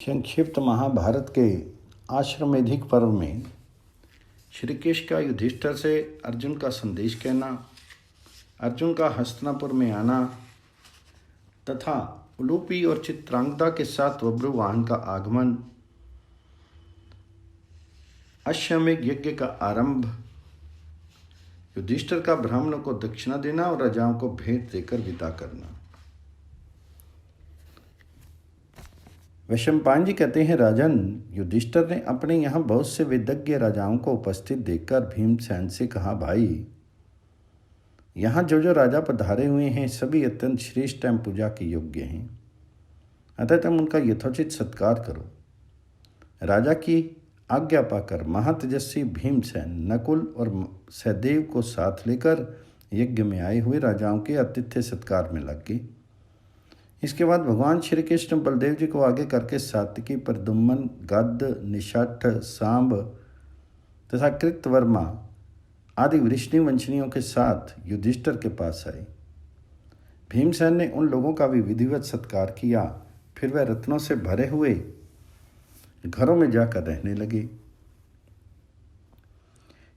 संक्षिप्त महाभारत के आश्वमेधिक पर्व में श्री कृष्ण का युधिष्ठिर से अर्जुन का संदेश कहना, अर्जुन का हस्तिनापुर में आना तथा उलूपी और चित्रांगदा के साथ बब्रुवाहन का आगमन, अश्वमेध यज्ञ का आरंभ, युधिष्ठिर का ब्राह्मणों को दक्षिणा देना और राजाओं को भेंट देकर विदा करना। वैशंपायन जी कहते हैं, राजन, युधिष्ठिर ने अपने यहाँ बहुत से विदग्ध राजाओं को उपस्थित देखकर भीमसेन से कहा, भाई, यहाँ जो जो राजा पधारे हुए हैं सभी अत्यंत श्रेष्ठ एवं पूजा के योग्य हैं, अतः तुम उनका यथोचित सत्कार करो। राजा की आज्ञा पाकर महातेजस्वी भीमसेन नकुल और सहदेव को साथ लेकर यज्ञ में आए हुए राजाओं के आतिथ्य सत्कार में लग गए। इसके बाद भगवान श्री कृष्ण बलदेव जी को आगे करके सात्विकी, प्रद्युम्न, गद्द, निषठ, सांब तथा कृतवर्मा आदि वृष्णि वंशनियों के साथ युधिष्ठिर के पास आए। भीमसेन ने उन लोगों का भी विधिवत सत्कार किया। फिर वह रत्नों से भरे हुए घरों में जाकर रहने लगे।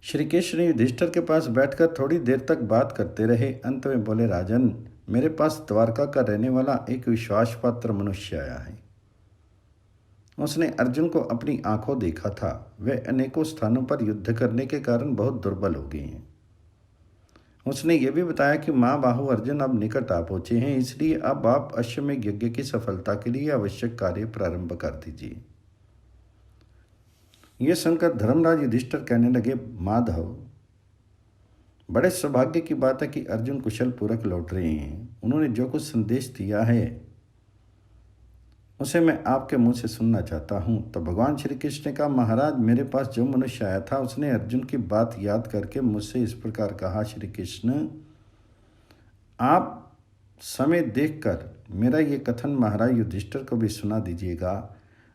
श्री कृष्ण युधिष्ठिर के पास बैठकर थोड़ी देर तक बात करते रहे। अंत में बोले, राजन, मेरे पास द्वारका का रहने वाला एक विश्वास पात्र मनुष्य आया है। उसने अर्जुन को अपनी आंखों देखा था। वे अनेकों स्थानों पर युद्ध करने के कारण बहुत दुर्बल हो गए हैं। उसने यह भी बताया कि महाबाहु अर्जुन अब निकट आ पहुंचे हैं, इसलिए अब आप अश्वमेध यज्ञ की सफलता के लिए आवश्यक कार्य प्रारंभ कर दीजिए। यह सुनकर धर्मराज युधिष्ठिर कहने लगे, माधव, बड़े सौभाग्य की बात है कि अर्जुन कुशल पूर्वक लौट रहे हैं। उन्होंने जो कुछ संदेश दिया है उसे मैं आपके मुंह से सुनना चाहता हूं। तो भगवान श्री कृष्ण ने कहा, महाराज, मेरे पास जो मनुष्य आया था उसने अर्जुन की बात याद करके मुझसे इस प्रकार कहा, श्री कृष्ण, आप समय देखकर मेरा ये कथन महाराज युधिष्ठिर को भी सुना दीजिएगा।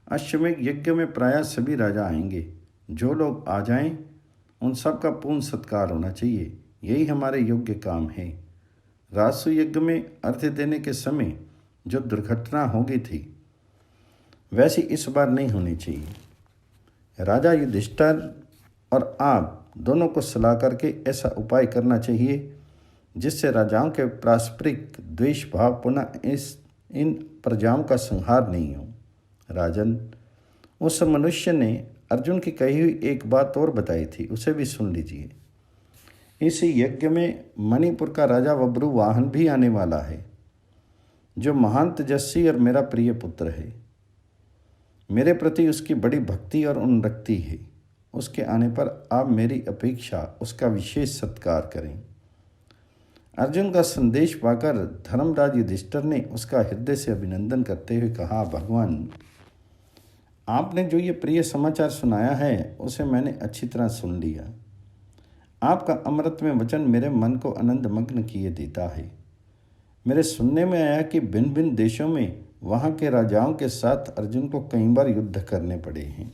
अश्वमेध यज्ञ में प्रायः सभी राजा आएंगे। जो लोग आ जाएं उन सब का पूर्ण सत्कार होना चाहिए। यही हमारे योग्य काम है। राजसूय यज्ञ में अर्घ्य देने के समय जो दुर्घटना हो गई थी वैसी इस बार नहीं होनी चाहिए। राजा युधिष्ठिर और आप दोनों को सलाह करके ऐसा उपाय करना चाहिए जिससे राजाओं के पारस्परिक द्वेष भाव पुनः इन प्रजाओं का संहार नहीं हो। राजन, उस मनुष्य ने अर्जुन की कही हुई एक बात और बताई थी, उसे भी सुन लीजिए। इस यज्ञ में मणिपुर का राजा बब्रुवाहन भी आने वाला है, जो महान तेजस्वी और मेरा प्रिय पुत्र है। मेरे प्रति उसकी बड़ी भक्ति और अनुरक्ति है। उसके आने पर आप मेरी अपेक्षा उसका विशेष सत्कार करें। अर्जुन का संदेश पाकर धर्मराज युधिष्ठिर ने उसका हृदय से अभिनंदन करते हुए कहा, भगवान, आपने जो ये प्रिय समाचार सुनाया है उसे मैंने अच्छी तरह सुन लिया। आपका अमृत में वचन मेरे मन को आनंद मग्न किए देता है। मेरे सुनने में आया कि भिन्न भिन्न देशों में वहाँ के राजाओं के साथ अर्जुन को कई बार युद्ध करने पड़े हैं।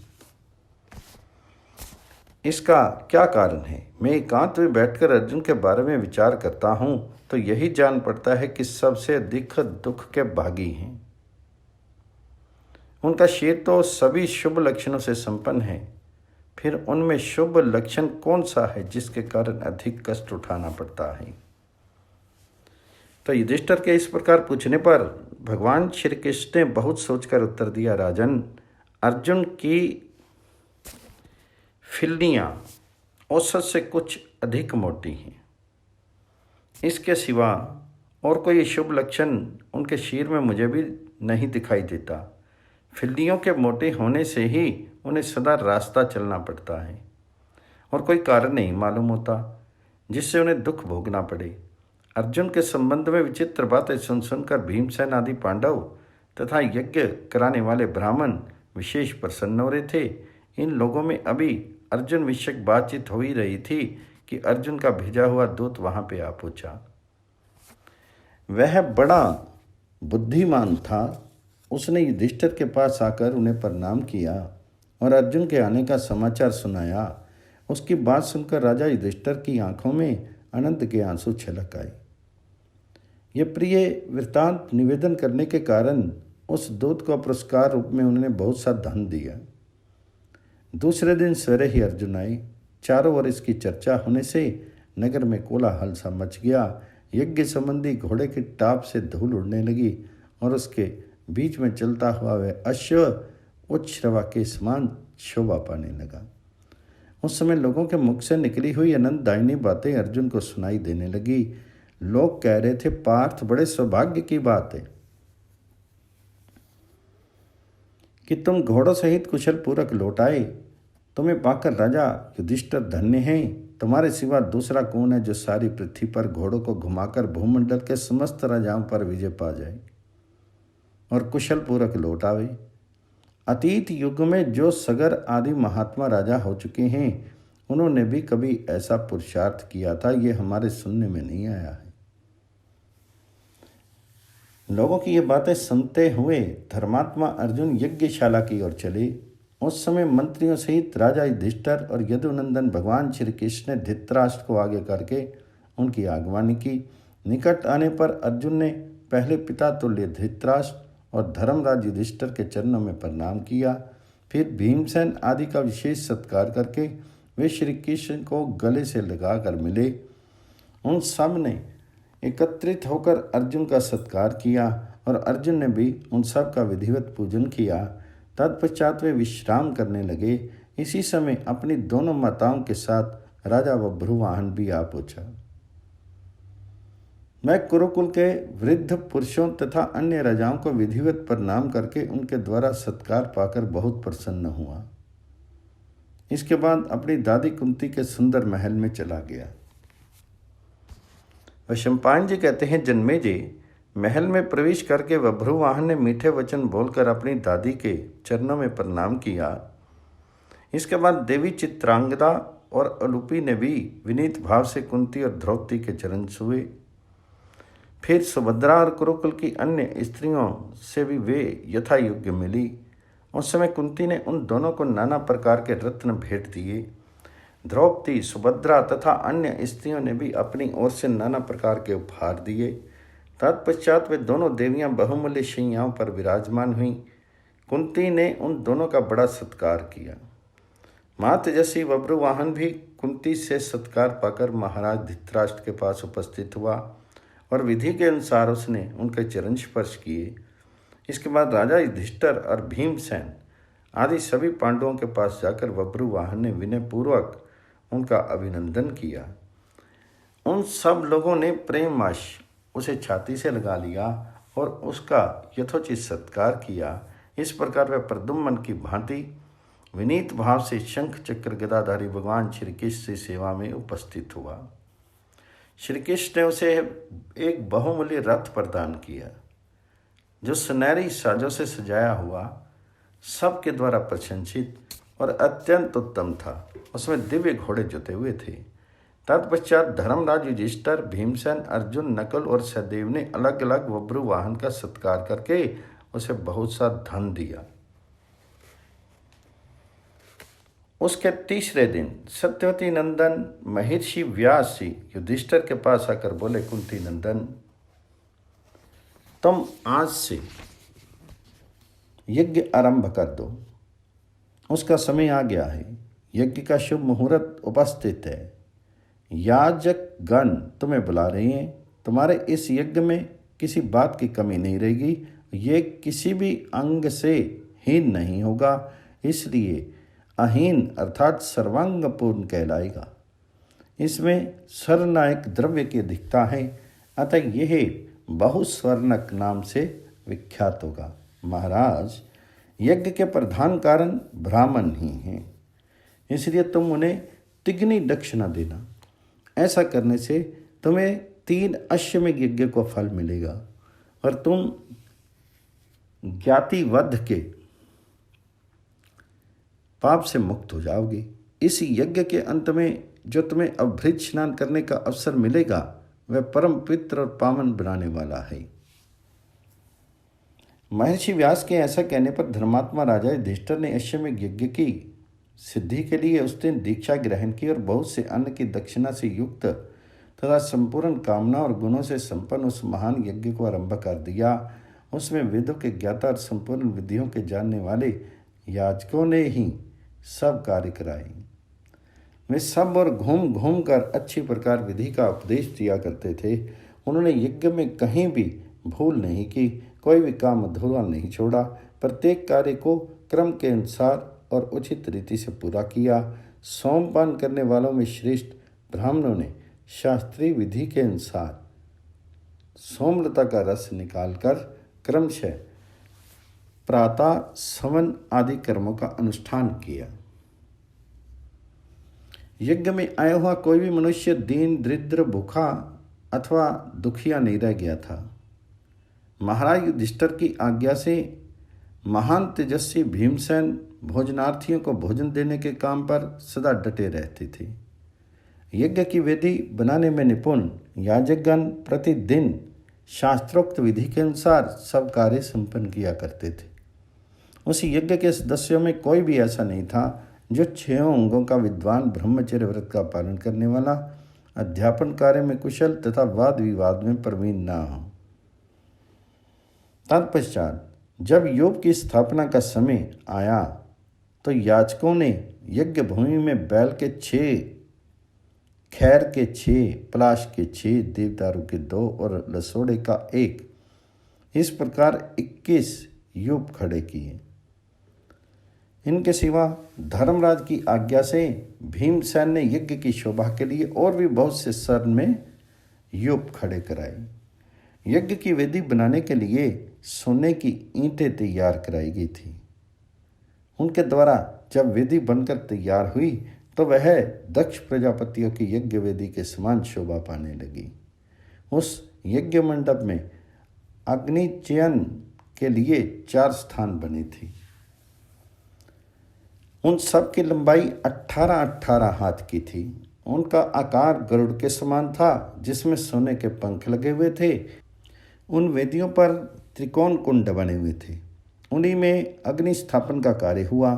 इसका क्या कारण है? मैं एकांत में बैठकर अर्जुन के बारे में विचार करता हूँ तो यही जान पड़ता है कि सबसे अधिक दुख के भागी हैं। उनका शरीर तो सभी शुभ लक्षणों से संपन्न है, फिर उनमें शुभ लक्षण कौन सा है जिसके कारण अधिक कष्ट उठाना पड़ता है? तो युधिष्ठिर के इस प्रकार पूछने पर भगवान श्री कृष्ण ने बहुत सोचकर उत्तर दिया, राजन, अर्जुन की फिल्लियाँ औसत से कुछ अधिक मोटी हैं। इसके सिवा और कोई शुभ लक्षण उनके शरीर में मुझे भी नहीं दिखाई देता। फिल्लियों के मोटे होने से ही उन्हें सदा रास्ता चलना पड़ता है और कोई कारण नहीं मालूम होता जिससे उन्हें दुख भोगना पड़े। अर्जुन के संबंध में विचित्र बातें सुन सुनकर भीमसेन आदि पांडव तथा यज्ञ कराने वाले ब्राह्मण विशेष प्रसन्न हो रहे थे। इन लोगों में अभी अर्जुन विषयक बातचीत हो ही रही थी कि अर्जुन का भेजा हुआ दूत वहाँ पे आ पहुँचा। वह बड़ा बुद्धिमान था। उसने युधिष्ठिर के पास आकर उन्हें प्रणाम किया और अर्जुन के आने का समाचार सुनाया। उसकी बात सुनकर राजा युधिष्ठिर की आंखों में आनंद के आंसू छलक आए। ये प्रिय वृत्तांत निवेदन करने के कारण उस दूत को पुरस्कार रूप में उन्होंने बहुत सा धन दिया। दूसरे दिन सवेरे ही अर्जुन आए। चारों ओर इसकी चर्चा होने से नगर में कोलाहल सा मच गया। यज्ञ संबंधी घोड़े की टाप से धूल उड़ने लगी और उसके बीच में चलता हुआ वह अश्व उच्छ्रवा के समान शोभा पाने लगा। उस समय लोगों के मुख से निकली हुई आनंददायिनी बातें अर्जुन को सुनाई देने लगी। लोग कह रहे थे, पार्थ, बड़े सौभाग्य की बात है कि तुम घोड़ों सहित कुशल पूर्वक लौट आए। तुम्हें पाकर राजा युधिष्ठिर धन्य हैं। तुम्हारे सिवा दूसरा कौन है जो सारी पृथ्वी पर घोड़ों को घुमाकर भूमंडल के समस्त राजाओं पर विजय पा जाए और कुशल पूर्वक लौट आवे। अतीत युग में जो सगर आदि महात्मा राजा हो चुके हैं, उन्होंने भी कभी ऐसा पुरुषार्थ किया था, ये हमारे सुनने में नहीं आया है। लोगों की ये बातें सुनते हुए धर्मात्मा अर्जुन यज्ञशाला की ओर चले। उस समय मंत्रियों सहित राजा युधिष्ठिर और यदुनंदन भगवान श्री कृष्ण ने धृतराष्ट्र को आगे करके उनकी आगवानी की। निकट आने पर अर्जुन ने पहले पिता तुल्य धृतराष्ट्र और धर्मराज युधिष्ठिर के चरणों में प्रणाम किया। फिर भीमसेन आदि का विशेष सत्कार करके वे श्री कृष्ण को गले से लगाकर मिले। उन सब ने एकत्रित होकर अर्जुन का सत्कार किया और अर्जुन ने भी उन सब का विधिवत पूजन किया। तत्पश्चात वे विश्राम करने लगे। इसी समय अपनी दोनों माताओं के साथ राजा बभ्रुवाहन भी आ पहुंचा। मैं कुरुकुल के वृद्ध पुरुषों तथा अन्य राजाओं को विधिवत प्रणाम करके उनके द्वारा सत्कार पाकर बहुत प्रसन्न हुआ। इसके बाद अपनी दादी कुंती के सुंदर महल में चला गया। वैशंपायन जी कहते हैं, जन्मेजय, महल में प्रवेश करके बभ्रुवाहन ने मीठे वचन बोलकर अपनी दादी के चरणों में प्रणाम किया। इसके बाद देवी चित्रांगदा और अलूपी ने भी विनीत भाव से कुंती और द्रौपदी के चरण छुए। फिर सुभद्रा और कुरुकुल की अन्य स्त्रियों से भी वे यथा योग्य मिली। उस समय कुंती ने उन दोनों को नाना प्रकार के रत्न भेंट दिए। द्रौपदी, सुभद्रा तथा अन्य स्त्रियों ने भी अपनी ओर से नाना प्रकार के उपहार दिए। तत्पश्चात वे दोनों देवियां बहुमूल्य शैयाओं पर विराजमान हुईं। कुंती ने उन दोनों का बड़ा सत्कार किया। मातजसी बभ्रुवाहन भी कुंती से सत्कार पाकर महाराज धृतराष्ट्र के पास उपस्थित हुआ और विधि के अनुसार उसने उनके चरण स्पर्श किए। इसके बाद राजा युधिष्ठिर और भीमसेन आदि सभी पांडवों के पास जाकर बभ्रुवाहन ने विनयपूर्वक उनका अभिनंदन किया। उन सब लोगों ने प्रेमवश उसे छाती से लगा लिया और उसका यथोचित सत्कार किया। इस प्रकार वह प्रद्युम्न की भांति विनीत भाव से शंख चक्र गदाधारी भगवान श्री कृष्ण की सेवा में उपस्थित हुआ। श्री कृष्ण ने उसे एक बहुमूल्य रथ प्रदान किया जो सुनहरी साजों से सजाया हुआ, सबके द्वारा प्रशंसित और अत्यंत उत्तम था। उसमें दिव्य घोड़े जुते हुए थे। तत्पश्चात धर्मराज युधिष्ठिर, भीमसेन, अर्जुन, नकुल और सहदेव ने अलग अलग बभ्रुवाहन का सत्कार करके उसे बहुत सा धन दिया। उसके तीसरे दिन सत्यवती नंदन महर्षि व्यास जी युधिष्ठिर के पास आकर बोले, कुंती नंदन, तुम आज से यज्ञ आरंभ कर दो। उसका समय आ गया है। यज्ञ का शुभ मुहूर्त उपस्थित है। याजक गण तुम्हें बुला रहे हैं। तुम्हारे इस यज्ञ में किसी बात की कमी नहीं रहेगी। ये किसी भी अंग से हीन नहीं होगा, इसलिए अहीन अर्थात सर्वांग पूर्ण कहलाएगा। इसमें स्वर्णायक द्रव्य की अधिकता है, अतः यह बहुस्वर्णक नाम से विख्यात होगा। महाराज, यज्ञ के प्रधान कारण ब्राह्मण ही हैं, इसलिए तुम उन्हें तिगनी दक्षिणा देना। ऐसा करने से तुम्हें 3 अश्वमेध यज्ञ को फल मिलेगा और तुम ज्ञातिवध के पाप से मुक्त हो जाओगे। इस यज्ञ के अंत में जो तुम्हें अभृत स्नान करने का अवसर मिलेगा वह परम पवित्र और पावन बनाने वाला है। महर्षि व्यास के ऐसा कहने पर धर्मात्मा राजा युधिष्ठिर ने अश्वमेध यज्ञ की सिद्धि के लिए उस दिन दीक्षा ग्रहण की और बहुत से अन्न की दक्षिणा से युक्त तथा संपूर्ण कामना और गुणों से संपन्न उस महान यज्ञ को आरंभ कर दिया। उसमें वेदों के ज्ञाता और संपूर्ण विधियों के जानने वाले याजकों ने ही सब कार्य कराए। वे सब और घूम घूम कर अच्छी प्रकार विधि का उपदेश दिया करते थे। उन्होंने यज्ञ में कहीं भी भूल नहीं की, कोई भी काम अधूरा नहीं छोड़ा। प्रत्येक कार्य को क्रम के अनुसार और उचित रीति से पूरा किया। सोमपान करने वालों में श्रेष्ठ ब्राह्मणों ने शास्त्रीय विधि के अनुसार सोमलता का रस निकालकर क्रमशः प्रातः सवन आदि कर्मों का अनुष्ठान किया। यज्ञ में आया हुआ कोई भी मनुष्य दीन, दरिद्र, भूखा अथवा दुखिया नहीं रह गया था। महाराज युधिष्ठिर की आज्ञा से महान तेजस्वी भीमसेन भोजनार्थियों को भोजन देने के काम पर सदा डटे रहते थे। यज्ञ की विधि बनाने में निपुण याजकगण प्रतिदिन शास्त्रोक्त विधि के अनुसार सब कार्य संपन्न किया करते थे। उस यज्ञ के सदस्यों में कोई भी ऐसा नहीं था जो 6 अंगों का विद्वान, ब्रह्मचर्य व्रत का पालन करने वाला, अध्यापन कार्य में कुशल तथा वाद विवाद में प्रवीण न हो। तत्पश्चात जब योग की स्थापना का समय आया तो याजकों ने यज्ञ भूमि में बैल के 6, खैर के 6, पलाश के 6, देवदारू के 2 और लसोड़े का 1, इस प्रकार 21 यूप खड़े किए। इनके सिवा धर्मराज की आज्ञा से भीमसेन ने यज्ञ की शोभा के लिए और भी बहुत से स्वर्ण में यूप खड़े कराए। यज्ञ की वेदी बनाने के लिए सोने की ईंटें तैयार कराई गई थी। उनके द्वारा जब वेदी बनकर तैयार हुई तो वह दक्ष प्रजापतियों की यज्ञ वेदी के समान शोभा पाने लगी। उस यज्ञ मंडप में अग्नि चयन के लिए 4 स्थान बने थे। उन सब की लंबाई 18-18 हाथ की थी। उनका आकार गरुड़ के समान था, जिसमें सोने के पंख लगे हुए थे। उन वेदियों पर त्रिकोण कुंड बने हुए थे। उन्हीं में अग्नि स्थापन का कार्य हुआ।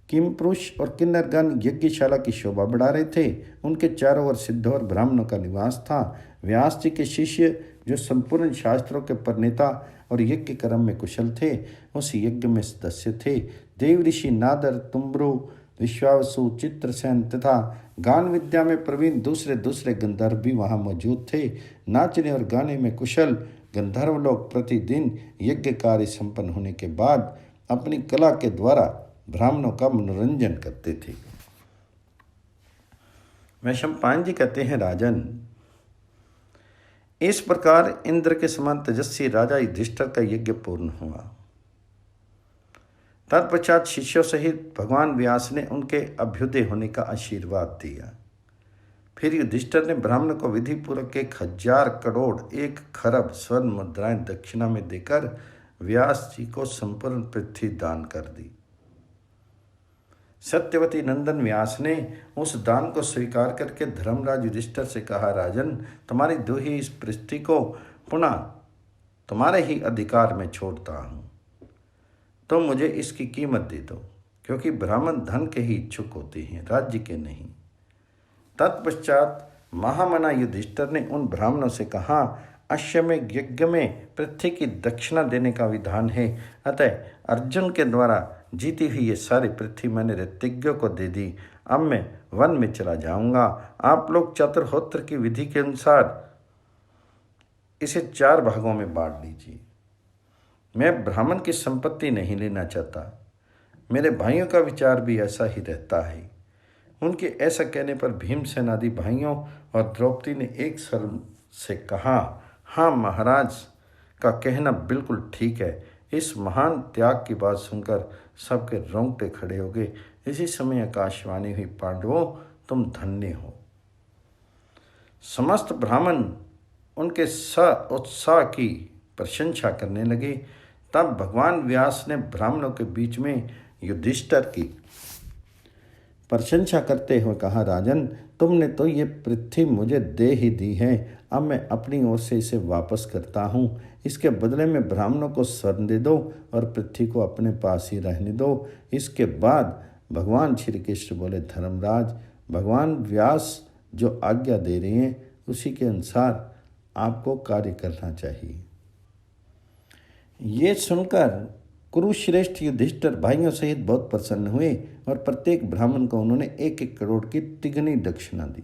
किम पुरुष और किन्नरगण यज्ञशाला की शोभा बढ़ा रहे थे। उनके चारों ओर सिद्धों और ब्राह्मणों का निवास था। व्यास जी के शिष्य, जो संपूर्ण शास्त्रों के प्रणेता और यज्ञ कर्म में कुशल थे, उस यज्ञ में सदस्य थे। देव ऋषि नादर, तुम्ब्रु, विश्वावसु, चित्रसेन तथा गान विद्या में प्रवीण दूसरे गंधर्व भी वहाँ मौजूद थे। नाचने और गाने में कुशल गंधर्व लोग प्रतिदिन यज्ञ कार्य संपन्न होने के बाद अपनी कला के द्वारा ब्राह्मणों का मनोरंजन करते थे। वैशंपायन जी कहते हैं, राजन, इस प्रकार इंद्र के समान तेजस्वी राजा युधिष्ठिर का यज्ञ पूर्ण हुआ। तत्पश्चात शिष्यों सहित भगवान व्यास ने उनके अभ्युदय होने का आशीर्वाद दिया। फिर युधिष्ठिर ने ब्राह्मण को विधि पूर्वक 1000 करोड़ 1 खरब स्वर्ण मुद्राएं दक्षिणा में देकर व्यास जी को संपूर्ण पृथ्वी दान कर दी। सत्यवती नंदन व्यास ने उस दान को स्वीकार करके धर्मराज युधिष्ठिर से कहा, राजन, तुम्हारी दुही इस पृथ्वी को पुनः तुम्हारे ही अधिकार में छोड़ता हूँ। तो मुझे इसकी कीमत दे दो, क्योंकि ब्राह्मण धन के ही इच्छुक होते हैं, राज्य के नहीं। तत्पश्चात महामना युधिष्ठिर ने उन ब्राह्मणों से कहा, अश्वमेध यज्ञ में पृथ्वी की दक्षिणा देने का विधान है। अतः अर्जुन के द्वारा जीती हुई ये सारी पृथ्वी मैंने ऋतिज्ञों को दे दी। अब मैं वन में चला जाऊंगा। आप लोग चतुर्होत्र की विधि के अनुसार इसे 4 भागों में बांट लीजिए। मैं ब्राह्मण की संपत्ति नहीं लेना चाहता। मेरे भाइयों का विचार भी ऐसा ही रहता है। उनके ऐसा कहने पर भीमसेन आदि भाइयों और द्रौपदी ने एक स्वर से कहा, हाँ महाराज का कहना बिल्कुल ठीक है। इस महान त्याग की बात सुनकर सबके रोंगटे खड़े हो गए। इसी समय आकाशवाणी हुई, पांडवों, तुम धन्य हो। समस्त ब्राह्मण उनके उत्साह की प्रशंसा करने लगे। तब भगवान व्यास ने ब्राह्मणों के बीच में युधिष्ठिर की प्रशंसा करते हुए कहा, राजन, तुमने तो ये पृथ्वी मुझे दे ही दी है। अब मैं अपनी ओर से इसे वापस करता हूँ। इसके बदले में ब्राह्मणों को स्वर्ण दे दो और पृथ्वी को अपने पास ही रहने दो। इसके बाद भगवान श्री कृष्ण बोले, धर्मराज, भगवान व्यास जो आज्ञा दे रहे हैं उसी के अनुसार आपको कार्य करना चाहिए। ये सुनकर कुरुश्रेष्ठ युधिष्ठिर भाइयों सहित बहुत प्रसन्न हुए और प्रत्येक ब्राह्मण को उन्होंने 1-1 करोड़ की तिगनी दक्षिणा दी।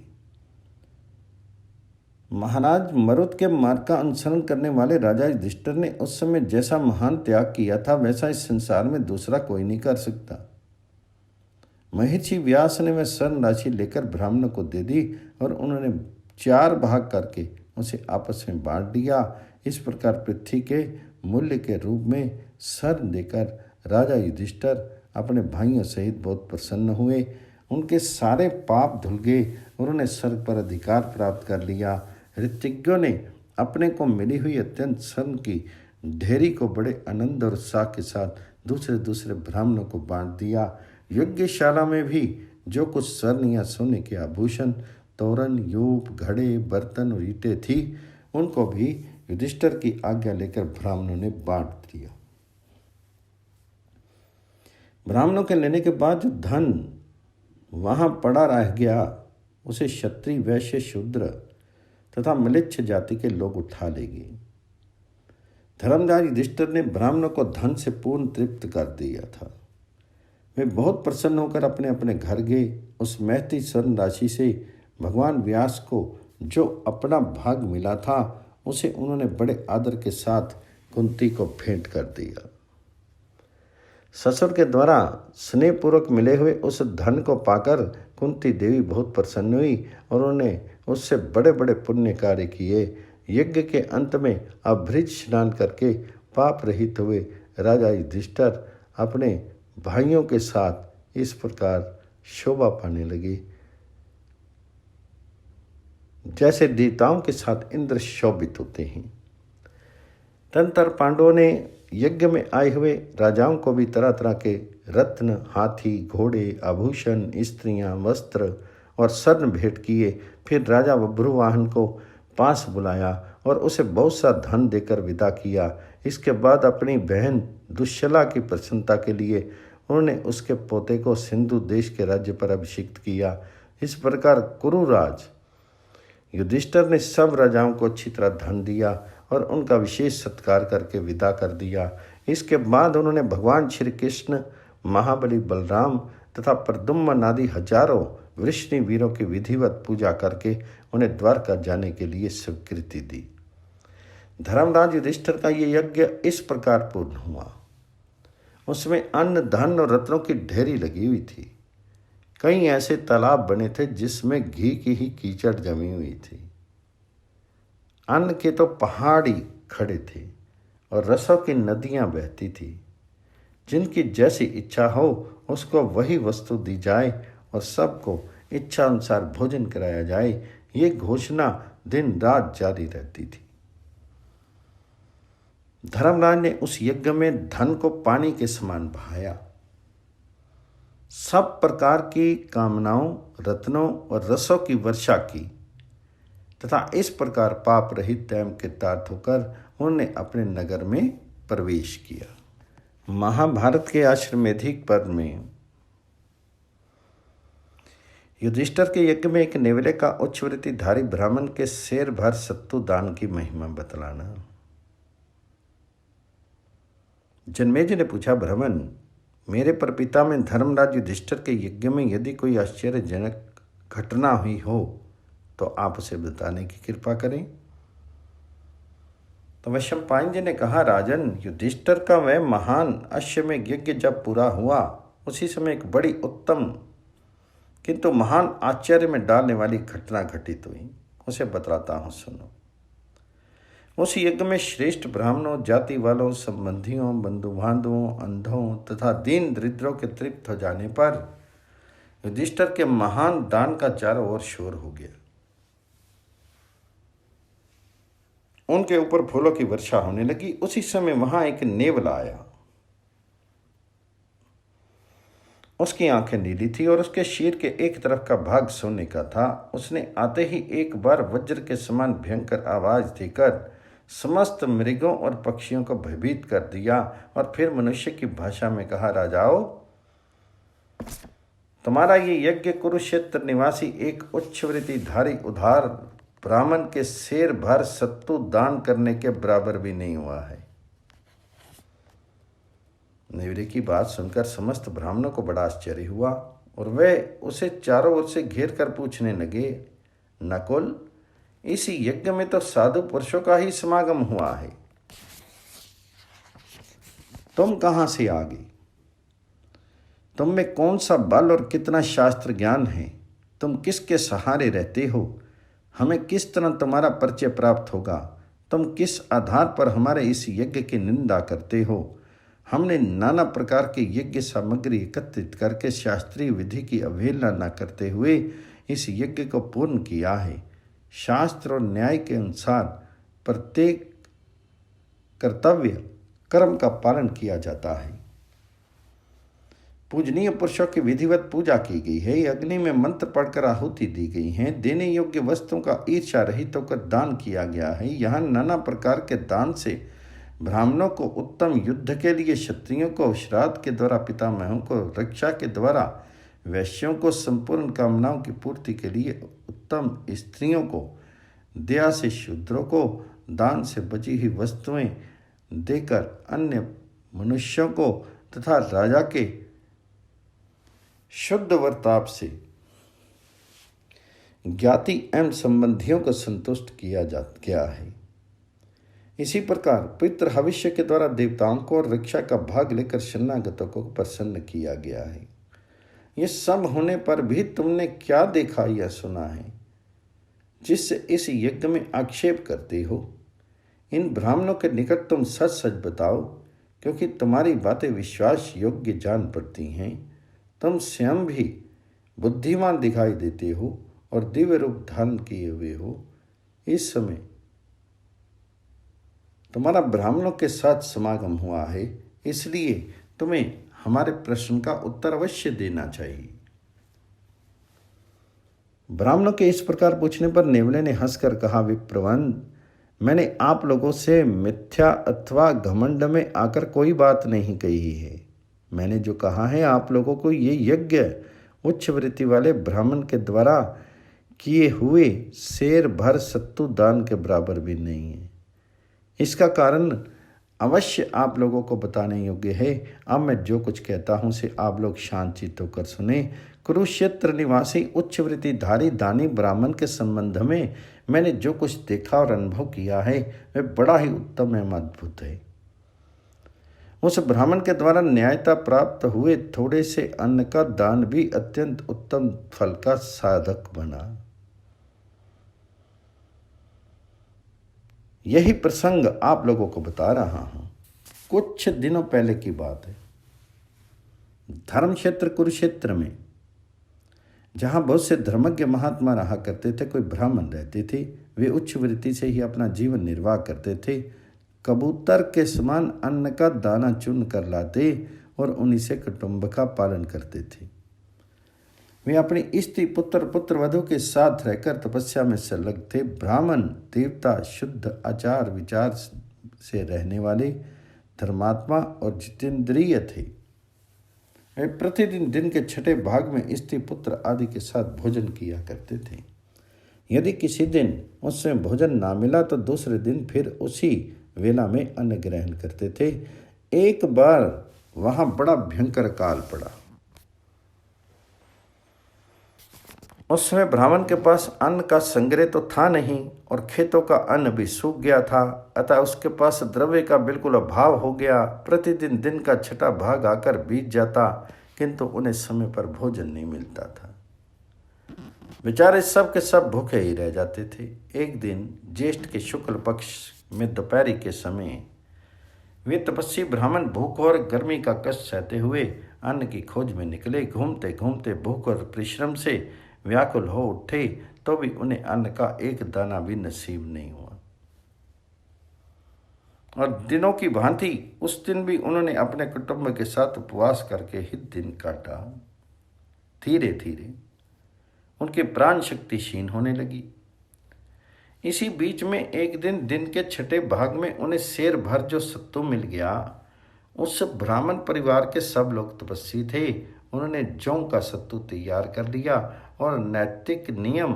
महाराज मरुत के मार्ग का अनुसरण करने वाले राजा युधिष्ठिर ने उस समय जैसा महान त्याग किया था वैसा इस संसार में दूसरा कोई नहीं कर सकता। महर्षि व्यास ने वह स्वर्ण राशि लेकर ब्राह्मणों को दे दी और उन्होंने 4 भाग करके उसे आपस में बांट दिया। इस प्रकार पृथ्वी के मूल्य के रूप में स्वर्ण देकर राजा युधिष्ठिर अपने भाइयों सहित बहुत प्रसन्न हुए। उनके सारे पाप धुल गए, उन्होंने स्वर्ग पर अधिकार प्राप्त कर लिया। ऋतिज्ञों ने अपने को मिली हुई अत्यंत स्वर्ण की ढेरी को बड़े आनंद और उत्साह के साथ दूसरे ब्राह्मणों को बांट दिया। यज्ञशाला में भी जो कुछ स्वर्ण या सोने के आभूषण, तोरण, यूप, घड़े, बर्तन और ईंटें थी, उनको भी युधिष्ठिर की आज्ञा लेकर ब्राह्मणों ने बांट दिया। ब्राह्मणों के लेने के बाद जो धन वहां पड़ा रह गया उसे क्षत्रिय, वैश्य, शूद्र तथा म्लेच्छ जाति के लोग उठा लेंगे। धर्मराज युधिष्ठिर ने ब्राह्मणों को धन से पूर्ण तृप्त कर दिया था। वे बहुत प्रसन्न होकर अपने अपने घर गए। उस महती स्वर्ण राशि से भगवान व्यास को जो अपना भाग मिला था उसे उन्होंने बड़े आदर के साथ कुंती को भेंट कर दिया। ससुर के द्वारा स्नेहपूर्वक मिले हुए उस धन को पाकर कुंती देवी बहुत प्रसन्न हुई और उन्होंने उससे बड़े बड़े पुण्य कार्य किए। यज्ञ के अंत में अभृत स्नान करके पाप रहित हुए राजा युधिष्ठिर अपने भाइयों के साथ इस प्रकार शोभा पाने लगे जैसे देवताओं के साथ इंद्र शोभित होते हैं। तदनंतर पांडवों ने यज्ञ में आए हुए राजाओं को भी तरह तरह के रत्न, हाथी, घोड़े, आभूषण, स्त्रियां, वस्त्र और स्वर्ण भेंट किए। फिर राजा बभ्रुवाहन को पास बुलाया और उसे बहुत सा धन देकर विदा किया। इसके बाद अपनी बहन दुश्शला की प्रसन्नता के लिए उन्होंने उसके पोते को सिंधु देश के राज्य पर अभिषिक्त किया। इस प्रकार कुरुराज युधिष्ठिर ने सब राजाओं को अच्छी तरह धन दिया और उनका विशेष सत्कार करके विदा कर दिया। इसके बाद उन्होंने भगवान श्री कृष्ण, महाबली बलराम तथा प्रद्युम्न आदि हजारों वृष्णि वीरों की विधिवत पूजा करके उन्हें द्वारका जाने के लिए स्वीकृति दी। धर्मराज युधिष्ठिर का ये यज्ञ इस प्रकार पूर्ण हुआ। उसमें अन्न, धन और रत्नों की ढेरी लगी हुई थी। कई ऐसे तालाब बने थे जिसमें घी की ही कीचड़ जमी हुई थी। अन्न के तो पहाड़ ही खड़े थे और रसों की नदियां बहती थी। जिनकी जैसी इच्छा हो उसको वही वस्तु दी जाए और सबको इच्छा अनुसार भोजन कराया जाए, ये घोषणा दिन रात जारी रहती थी। धर्मराज ने उस यज्ञ में धन को पानी के समान बहाया। सब प्रकार की कामनाओं, रत्नों और रसों की वर्षा की तथा इस प्रकार पाप रहित दैम के तार्थ होकर उन्होंने अपने नगर में प्रवेश किया। महाभारत के अश्वमेधिक पर्व में युधिष्ठिर के यज्ञ में एक नेवले का उच्चवृत्तिधारी ब्राह्मण के शेर भर सत्तू दान की महिमा बतलाना। जन्मेजय ने पूछा, ब्राह्मण, मेरे परपिता में धर्मराज युधिष्ठिर के यज्ञ में यदि कोई आश्चर्यजनक घटना हुई हो तो आप उसे बताने की कृपा करें। तो वैशंपायन जी ने कहा, राजन, युधिष्ठिर का वह महान अश्वमेध यज्ञ जब पूरा हुआ उसी समय एक बड़ी उत्तम किंतु महान आश्चर्य में डालने वाली घटना घटित हुई। उसे बतलाता हूँ, सुनो। उस यज्ञ में श्रेष्ठ ब्राह्मणों, जाति वालों, संबंधियों, बंधु बांधवों, अंधों तथा दीन दरिद्रों के तृप्त हो जाने पर युधिष्ठिर के महान दान का चारों ओर शोर हो गया। उनके ऊपर फूलों की वर्षा होने लगी। उसी समय वहां एक नेवला आया। उसकी आंखें नीली थी और उसके शीर के एक तरफ का भाग सोने का था। उसने आते ही एक बार वज्र के समान भयंकर आवाज देकर समस्त मृगों और पक्षियों को भयभीत कर दिया और फिर मनुष्य की भाषा में कहा, राजाओ, तुम्हारा ये यज्ञ कुरुक्षेत्र निवासी एक उच्चवृत्तिधारी उदार ब्राह्मण के शेर भर सत्तू दान करने के बराबर भी नहीं हुआ है। नेवरे की बात सुनकर समस्त ब्राह्मणों को बड़ा आश्चर्य हुआ और वे उसे चारों ओर से घेर कर पूछने लगे, नकुल, इस यज्ञ में तो साधु पुरुषों का ही समागम हुआ है, तुम कहाँ से आ गई? तुम में कौन सा बल और कितना शास्त्र ज्ञान है? तुम किसके सहारे रहते हो? हमें किस तरह तुम्हारा परिचय प्राप्त होगा? तुम किस आधार पर हमारे इस यज्ञ की निंदा करते हो? हमने नाना प्रकार के यज्ञ सामग्री एकत्रित करके शास्त्रीय विधि की अवहेलना न करते हुए इस यज्ञ को पूर्ण किया है। शास्त्र और न्याय के अनुसार प्रत्येक कर्तव्य कर्म का पालन किया जाता है। पूजनीय पुरुषों की विधिवत पूजा की गई है। अग्नि में मंत्र पढ़कर आहुति दी गई है। देने योग्य वस्तुओं का ईर्ष्या रहित होकर दान किया गया है। यहाँ नाना प्रकार के दान से ब्राह्मणों को उत्तम युद्ध के लिए, क्षत्रियों को श्राद्ध के द्वारा, पितामहों को रक्षा के द्वारा, वैश्यों को संपूर्ण कामनाओं की पूर्ति के लिए, उत्तम स्त्रियों को दया से, शूद्रों को दान से बची हुई वस्तुएं देकर, अन्य मनुष्यों को तथा राजा के शुद्ध वर्ताप से ज्ञाति एवं संबंधियों को संतुष्ट किया जा गया है। इसी प्रकार पितृ भविष्य के द्वारा देवताओं को और रक्षा का भाग लेकर शरणागतों को प्रसन्न किया गया है। ये सब होने पर भी तुमने क्या देखा या सुना है जिससे इस यज्ञ में आक्षेप करते हो? इन ब्राह्मणों के निकट तुम सच सच बताओ, क्योंकि तुम्हारी बातें विश्वास योग्य जान पड़ती हैं। तुम स्वयं भी बुद्धिमान दिखाई देते हो और दिव्य रूप धारण किए हुए हो। इस समय तुम्हारा ब्राह्मणों के साथ समागम हुआ है, इसलिए तुम्हें हमारे प्रश्न का उत्तर अवश्य देना चाहिए। ब्राह्मणों के इस प्रकार पूछने पर नेवले ने हंसकर कहा, विप्रवन, मैंने आप लोगों से मिथ्या अथवा घमंड में आकर कोई बात नहीं कही है। मैंने जो कहा है, आप लोगों को ये यज्ञ उच्च वृत्ति वाले ब्राह्मण के द्वारा किए हुए शेर भर सत्तू दान के बराबर भी नहीं है। इसका कारण अवश्य आप लोगों को बताने योग्य है। अब मैं जो कुछ कहता हूँ उसे आप लोग शांतचित्त होकर सुने। कुरुक्षेत्र निवासी उच्च वृत्तिधारी दानी ब्राह्मण के संबंध में मैंने जो कुछ देखा और अनुभव किया है वह बड़ा ही उत्तम एवं अद्भुत है। उस ब्राह्मण के द्वारा न्यायता प्राप्त हुए थोड़े से अन्न का दान भी अत्यंत उत्तम फल का साधक बना। यही प्रसंग आप लोगों को बता रहा हूं। कुछ दिनों पहले की बात है। धर्म क्षेत्र कुरुक्षेत्र में, जहां बहुत से धर्मज्ञ महात्मा रहा करते थे, कोई ब्राह्मण रहते थे। वे उच्च वृत्ति से ही अपना जीवन निर्वाह करते थे। कबूतर के समान अन्न का दाना चुन कर लाते और उन्हीं से कुटुंब का पालन करते थे। वे अपनी स्त्री, पुत्र, पुत्रवधू के साथ रहकर तपस्या में संलग्न थे। ब्राह्मण देवता शुद्ध आचार विचार से रहने वाले धर्मात्मा और जितेंद्रिय थे। वे प्रतिदिन दिन के छठे भाग में स्त्री, पुत्र आदि के साथ भोजन किया करते थे। यदि किसी दिन उसमें भोजन ना मिला तो दूसरे दिन फिर उसी वेला में अन्न ग्रहण करते थे। एक बार वहां बड़ा भयंकर काल पड़ा। उस समय ब्राह्मण के पास अन्न का संग्रह तो था नहीं और खेतों का अन्न भी सूख गया था, अतः उसके पास द्रव्य का बिल्कुल अभाव हो गया। प्रतिदिन दिन का छठा भाग आकर बीत जाता, किंतु उन्हें समय पर भोजन नहीं मिलता था। बेचारे सब के सब भूखे ही रह जाते थे। एक दिन ज्येष्ठ के शुक्ल पक्ष में दोपहरी के समय वे तपस्वी ब्राह्मण भूख और गर्मी का कष्ट सहते हुए अन्न की खोज में निकले। घूमते घूमते भूख और परिश्रम से व्याकुल हो उठे, तो भी उन्हें अन्न का एक दाना भी नसीब नहीं हुआ। और दिनों की भांति उस दिन भी उन्होंने अपने कुटुंब के साथ उपवास करके ही दिन काटा। धीरे धीरे उनकी प्राण शक्ति क्षीण होने लगी। इसी बीच में एक दिन दिन के छठे भाग में उन्हें शेर भर जो सत्तू मिल गया। उस ब्राह्मण परिवार के सब लोग तपस्वी थे। उन्होंने जौ का सत्तू तैयार कर लिया और नैतिक नियम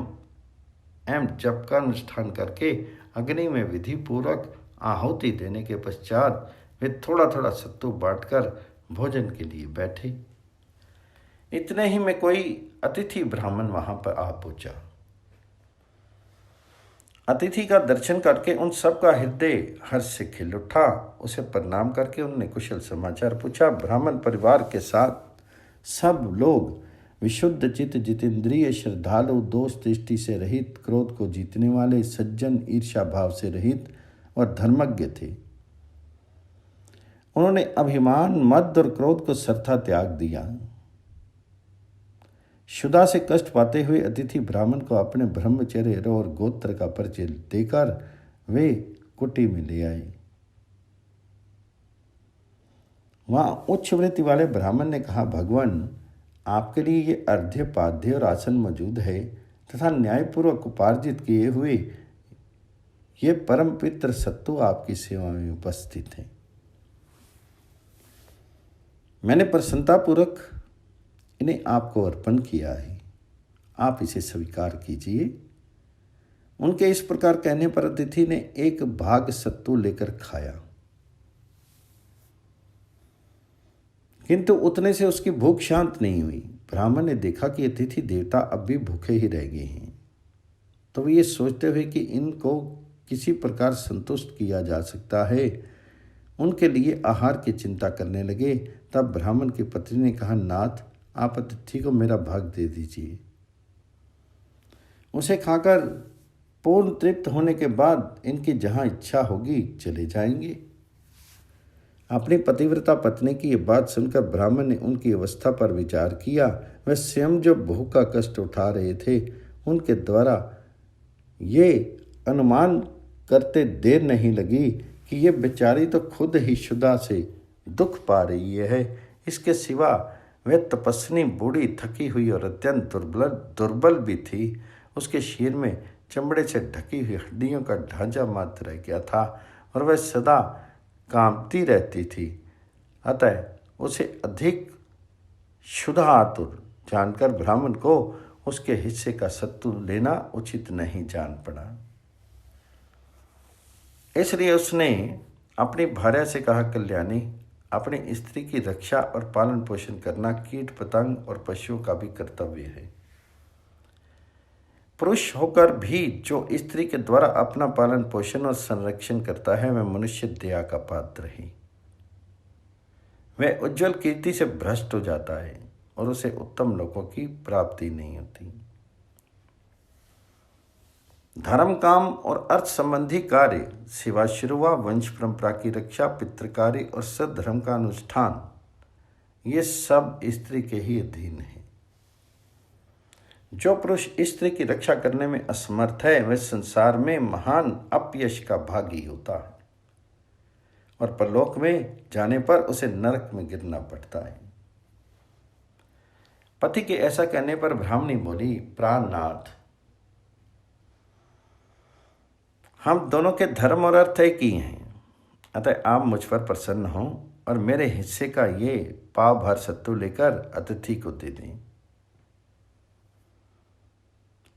एवं जप का अनुष्ठान करके अग्नि में विधि पूर्वक आहुति देने के पश्चात वे थोड़ा थोड़ा सत्तू बांटकर भोजन के लिए बैठे। इतने ही में कोई अतिथि ब्राह्मण वहां पर आ पहुंचा। अतिथि का दर्शन करके उन सब का हृदय हर्ष से खिल उठा। उसे प्रणाम करके उनने कुशल समाचार पूछा। ब्राह्मण परिवार के साथ सब लोग विशुद्ध चित्त, जितेंद्रिय, श्रद्धालु, दोष दृष्टि से रहित, क्रोध को जीतने वाले, सज्जन, ईर्ष्या भाव से रहित और धर्मज्ञ थे। उन्होंने अभिमान, मद और क्रोध को सर्वथा त्याग दिया। क्षुधा से कष्ट पाते हुए अतिथि ब्राह्मण को अपने ब्रह्मचर्य और गोत्र का परिचय देकर वे कुटी में ले आए। वहां उच्च वृत्ति वाले ब्राह्मण ने कहा, भगवान, आपके लिए ये अर्घ्य, पाद्य और आसन मौजूद है तथा न्यायपूर्वक उपार्जित किए हुए ये परम पवित्र सत्तू आपकी सेवा में उपस्थित है। मैंने प्रसन्नतापूर्वक इन्हें आपको अर्पण किया है, आप इसे स्वीकार कीजिए। उनके इस प्रकार कहने पर अतिथि ने एक भाग सत्तू लेकर खाया, किंतु उतने से उसकी भूख शांत नहीं हुई। ब्राह्मण ने देखा कि अतिथि देवता अब भी भूखे ही रह गए हैं, तो वे ये सोचते हुए कि इनको किसी प्रकार संतुष्ट किया जा सकता है, उनके लिए आहार की चिंता करने लगे। तब ब्राह्मण की पत्नी ने कहा, नाथ, आप अतिथि को मेरा भाग दे दीजिए। उसे खाकर पूर्ण तृप्त होने के बाद इनकी जहाँ इच्छा होगी चले जाएंगे। अपनी पतिव्रता पत्नी की ये बात सुनकर ब्राह्मण ने उनकी अवस्था पर विचार किया। वह स्वयं जो भूख का कष्ट उठा रहे थे, उनके द्वारा ये अनुमान करते देर नहीं लगी कि ये बेचारी तो खुद ही क्षुधा से दुख पा रही है। इसके सिवा वह तपस्विनी बूढ़ी, थकी हुई और अत्यंत दुर्बल भी थी। उसके शरीर में चमड़े से ढकी हुई हड्डियों का ढांचा मात्र रह गया था और वह सदा कांपती रहती थी। अतः उसे अधिक क्षुधा आतुर जानकर ब्राह्मण को उसके हिस्से का सत्तू लेना उचित नहीं जान पड़ा। इसलिए उसने अपनी भार्या से कहा, कल्याणी, अपनी स्त्री की रक्षा और पालन पोषण करना कीट पतंग और पशुओं का भी कर्तव्य है। पुरुष होकर भी जो स्त्री के द्वारा अपना पालन पोषण और संरक्षण करता है, वह मनुष्य दया का पात्र है। वह उज्जवल कीर्ति से भ्रष्ट हो जाता है और उसे उत्तम लोकों की प्राप्ति नहीं होती। धर्म, काम और अर्थ संबंधी कार्य, सेवा शुरुआ, वंश परंपरा की रक्षा, पितृकार्य और सद्धर्म का अनुष्ठान, ये सब स्त्री के ही अधीन है। जो पुरुष स्त्री की रक्षा करने में असमर्थ है, वह संसार में महान अपयश का भागी होता है और परलोक में जाने पर उसे नरक में गिरना पड़ता है। पति के ऐसा कहने पर ब्राह्मणी बोली, प्राणनाथ, हम दोनों के धर्म और अर्थ एक ही हैं, अतः आप मुझ पर प्रसन्न हों और मेरे हिस्से का ये पाव भर सत्तू लेकर अतिथि को दे दें।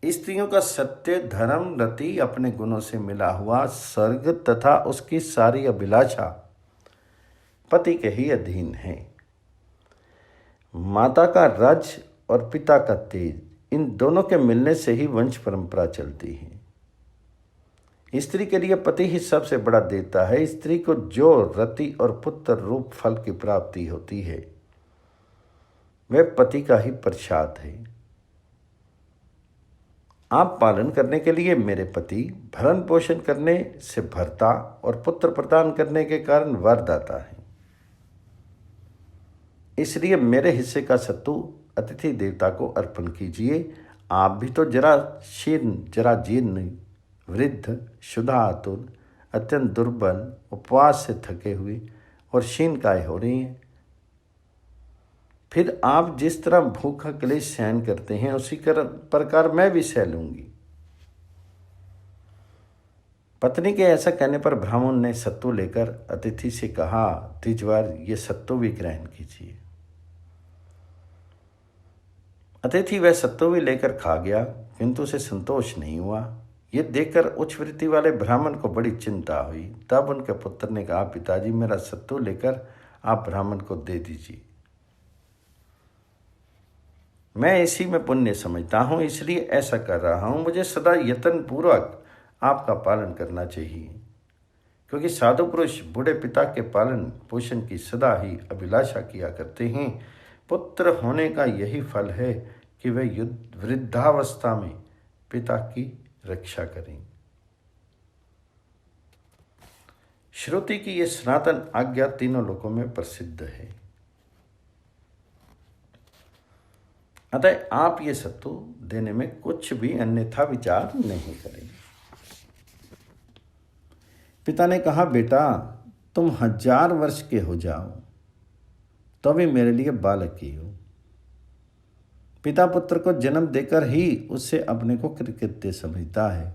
स्त्रियों का सत्य, धर्म, रति, अपने गुणों से मिला हुआ स्वर्ग तथा उसकी सारी अभिलाषा पति के ही अधीन है। माता का रज और पिता का तेज, इन दोनों के मिलने से ही वंश परंपरा चलती है। स्त्री के लिए पति ही सबसे बड़ा देवता है। स्त्री को जो रति और पुत्र रूप फल की प्राप्ति होती है, वह पति का ही प्रसाद है। आप पालन करने के लिए मेरे पति, भरण पोषण करने से भरता और पुत्र प्रदान करने के कारण वरदाता है। इसलिए मेरे हिस्से का सत्तू अतिथि देवता को अर्पण कीजिए। आप भी तो जरा जीर्ण, वृद्ध, क्षुधा आतुर, अत्यंत दुर्बल, उपवास से थके हुए और क्षीणकाय हो रही हैं। फिर आप जिस तरह भूख का क्लेश सहन करते हैं, उसी प्रकार मैं भी सह लूंगी। पत्नी के ऐसा कहने पर ब्राह्मण ने सत्तू लेकर अतिथि से कहा, तिजवार, ये सत्तू भी ग्रहण कीजिए। अतिथि वह सत्तू भी लेकर खा गया, किंतु उसे संतोष नहीं हुआ। ये देखकर उच्च वृत्ति वाले ब्राह्मण को बड़ी चिंता हुई। तब उनके पुत्र ने कहा, पिताजी, मेरा सत्तू लेकर आप ब्राह्मण को दे दीजिए। मैं इसी में पुण्य समझता हूँ, इसलिए ऐसा कर रहा हूँ। मुझे सदा यत्न पूर्वक आपका पालन करना चाहिए, क्योंकि साधु पुरुष बूढ़े पिता के पालन पोषण की सदा ही अभिलाषा किया करते हैं। पुत्र होने का यही फल है कि वे वृद्धावस्था में पिता की रक्षा करें। श्रुति की ये सनातन आज्ञा तीनों लोकों में प्रसिद्ध है। अतः आप ये सत्तू देने में कुछ भी अन्यथा विचार नहीं करें। पिता ने कहा, बेटा तुम 1000 वर्ष के हो जाओ तो भी मेरे लिए बालक ही हो। पिता पुत्र को जन्म देकर ही उससे अपने को कृतज्ञ समझता है।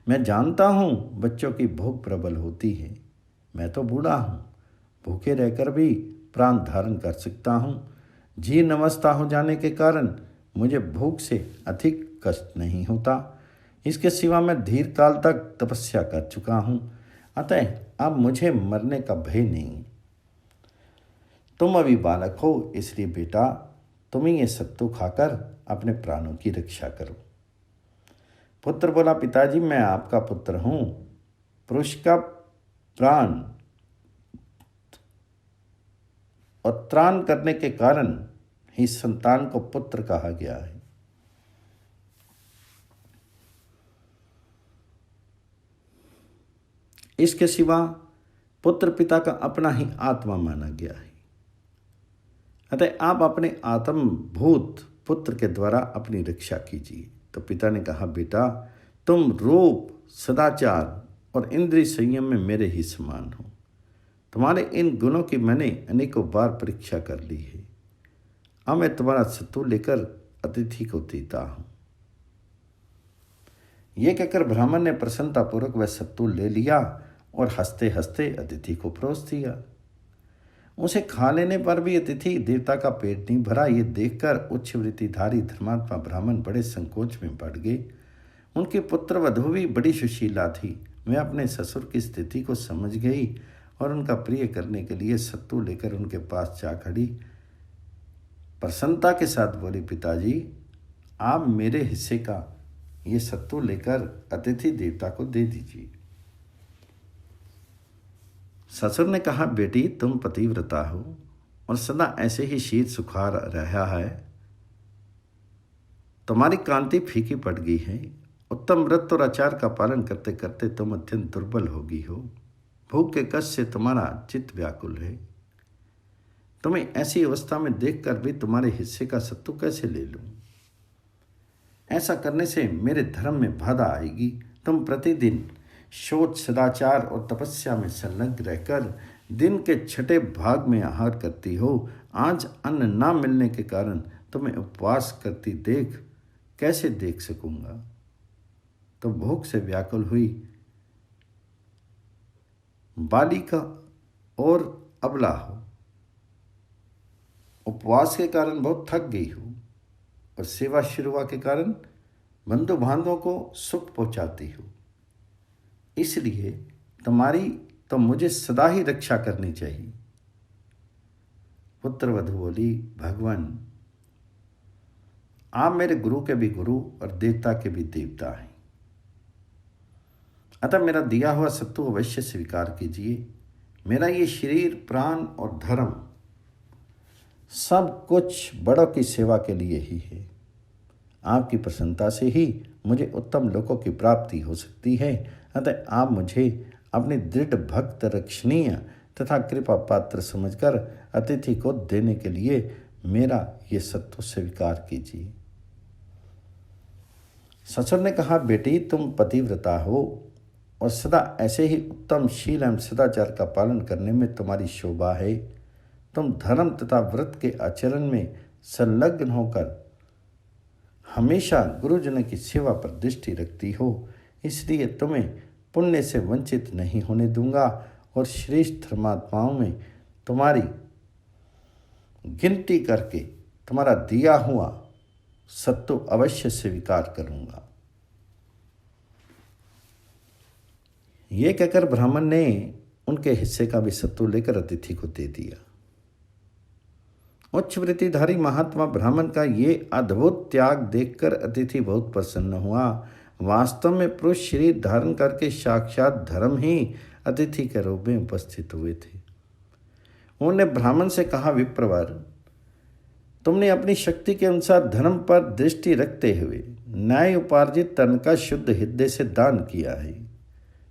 मैं जानता हूँ बच्चों की भूख प्रबल होती है। मैं तो बूढ़ा हूँ, भूखे रहकर भी प्राण धारण कर सकता हूँ। जीर्ण अवस्था हो जाने के कारण मुझे भूख से अधिक कष्ट नहीं होता। इसके सिवा मैं दीर्घ काल तक तपस्या कर चुका हूँ, अतः अब मुझे मरने का भय नहीं। तुम अभी बालक हो, इसलिए बेटा तुम ही ये सत्तू खाकर अपने प्राणों की रक्षा करो। पुत्र बोला, पिताजी मैं आपका पुत्र हूँ। पुरुष का प्राण और त्राण करने के कारण ही संतान को पुत्र कहा गया है। इसके सिवा पुत्र पिता का अपना ही आत्मा माना गया है। अतः आप अपने आत्मभूत पुत्र के द्वारा अपनी रक्षा कीजिए। तो पिता ने कहा, बेटा तुम रूप, सदाचार और इंद्रिय संयम में मेरे ही समान हो। तुम्हारे इन गुणों की मैंने अनेकों बार परीक्षा कर ली है। अब मैं तुम्हारा सत्तू लेकर अतिथि को देता हूँ। ये कहकर ब्राह्मण ने प्रसन्नतापूर्वक वह सत्तू ले लिया और हंसते हंसते अतिथि को परोस दिया। उसे खा लेने पर भी अतिथि देवता का पेट नहीं भरा। ये देखकर उच्च वृत्तिधारी धर्मात्मा ब्राह्मण बड़े संकोच में पड़ गए। उनकी पुत्र वधू भी बड़ी सुशीला थी। वे अपने ससुर की स्थिति को समझ गई और उनका प्रिय करने के लिए सत्तू लेकर उनके पास जा खड़ी। प्रसन्नता के साथ बोली, पिताजी आप मेरे हिस्से का ये सत्तू लेकर अतिथि देवता को दे दीजिए। ससुर ने कहा, बेटी तुम पतिव्रता हो और सदा ऐसे ही शीत सुखार रहा है। तुम्हारी कांति फीकी पड़ गई है। उत्तम व्रत और आचार का पालन करते करते तुम अत्यंत दुर्बल होगी हो। भूख के कष्ट से तुम्हारा चित्त व्याकुल है। तुम्हें ऐसी अवस्था में देखकर भी तुम्हारे हिस्से का सत्तू कैसे ले लूं? ऐसा करने से मेरे धर्म में बाधा आएगी। तुम प्रतिदिन शोच, सदाचार और तपस्या में संलग्न रहकर दिन के छठे भाग में आहार करती हो। आज अन्न न मिलने के कारण तुम्हें उपवास करती कैसे देख सकूंगा? तुम भूख से व्याकुल हुई बालिका और अबला हो। उपवास के कारण बहुत थक गई हो और सेवा शुरुआ के कारण बंधु बांधवों को सुख पहुंचाती हो। इसलिए तुम्हारी तो मुझे सदा ही रक्षा करनी चाहिए। पुत्र वधू बोली, भगवान आप मेरे गुरु के भी गुरु और देवता के भी देवता हैं, अतः मेरा दिया हुआ सत्तू अवश्य स्वीकार कीजिए। मेरा ये शरीर, प्राण और धर्म सब कुछ बड़ों की सेवा के लिए ही है। आपकी प्रसन्नता से ही मुझे उत्तम लोकों की प्राप्ति हो सकती है। अतः आप मुझे अपने दृढ़ भक्त, रक्षणीय तथा कृपा पात्र समझकर अतिथि को देने के लिए मेरा ये सत्तू स्वीकार कीजिए। ससुर ने कहा, बेटी तुम पतिव्रता हो और सदा ऐसे ही उत्तम शील एवं सदाचार का पालन करने में तुम्हारी शोभा है। तुम धर्म तथा व्रत के आचरण में संलग्न होकर हमेशा गुरुजनों की सेवा पर दृष्टि रखती हो। इसलिए तुम्हें पुण्य से वंचित नहीं होने दूंगा और श्रेष्ठ धर्मात्माओं में तुम्हारी गिनती करके तुम्हारा दिया हुआ सत्तू अवश्य स्वीकार करूंगा। ये कहकर ब्राह्मण ने उनके हिस्से का भी सत्तू लेकर अतिथि को दे दिया। उच्च वृत्तिधारी महात्मा ब्राह्मण का ये अद्भुत त्याग देखकर अतिथि बहुत प्रसन्न हुआ। वास्तव में पुरुष शरीर धारण करके साक्षात धर्म ही अतिथि के रूप में उपस्थित हुए थे। उन्होंने ब्राह्मण से कहा, विप्रवर, तुमने अपनी शक्ति के अनुसार धर्म पर दृष्टि रखते हुए न्याय उपार्जित तन का शुद्ध हृदय से दान किया है।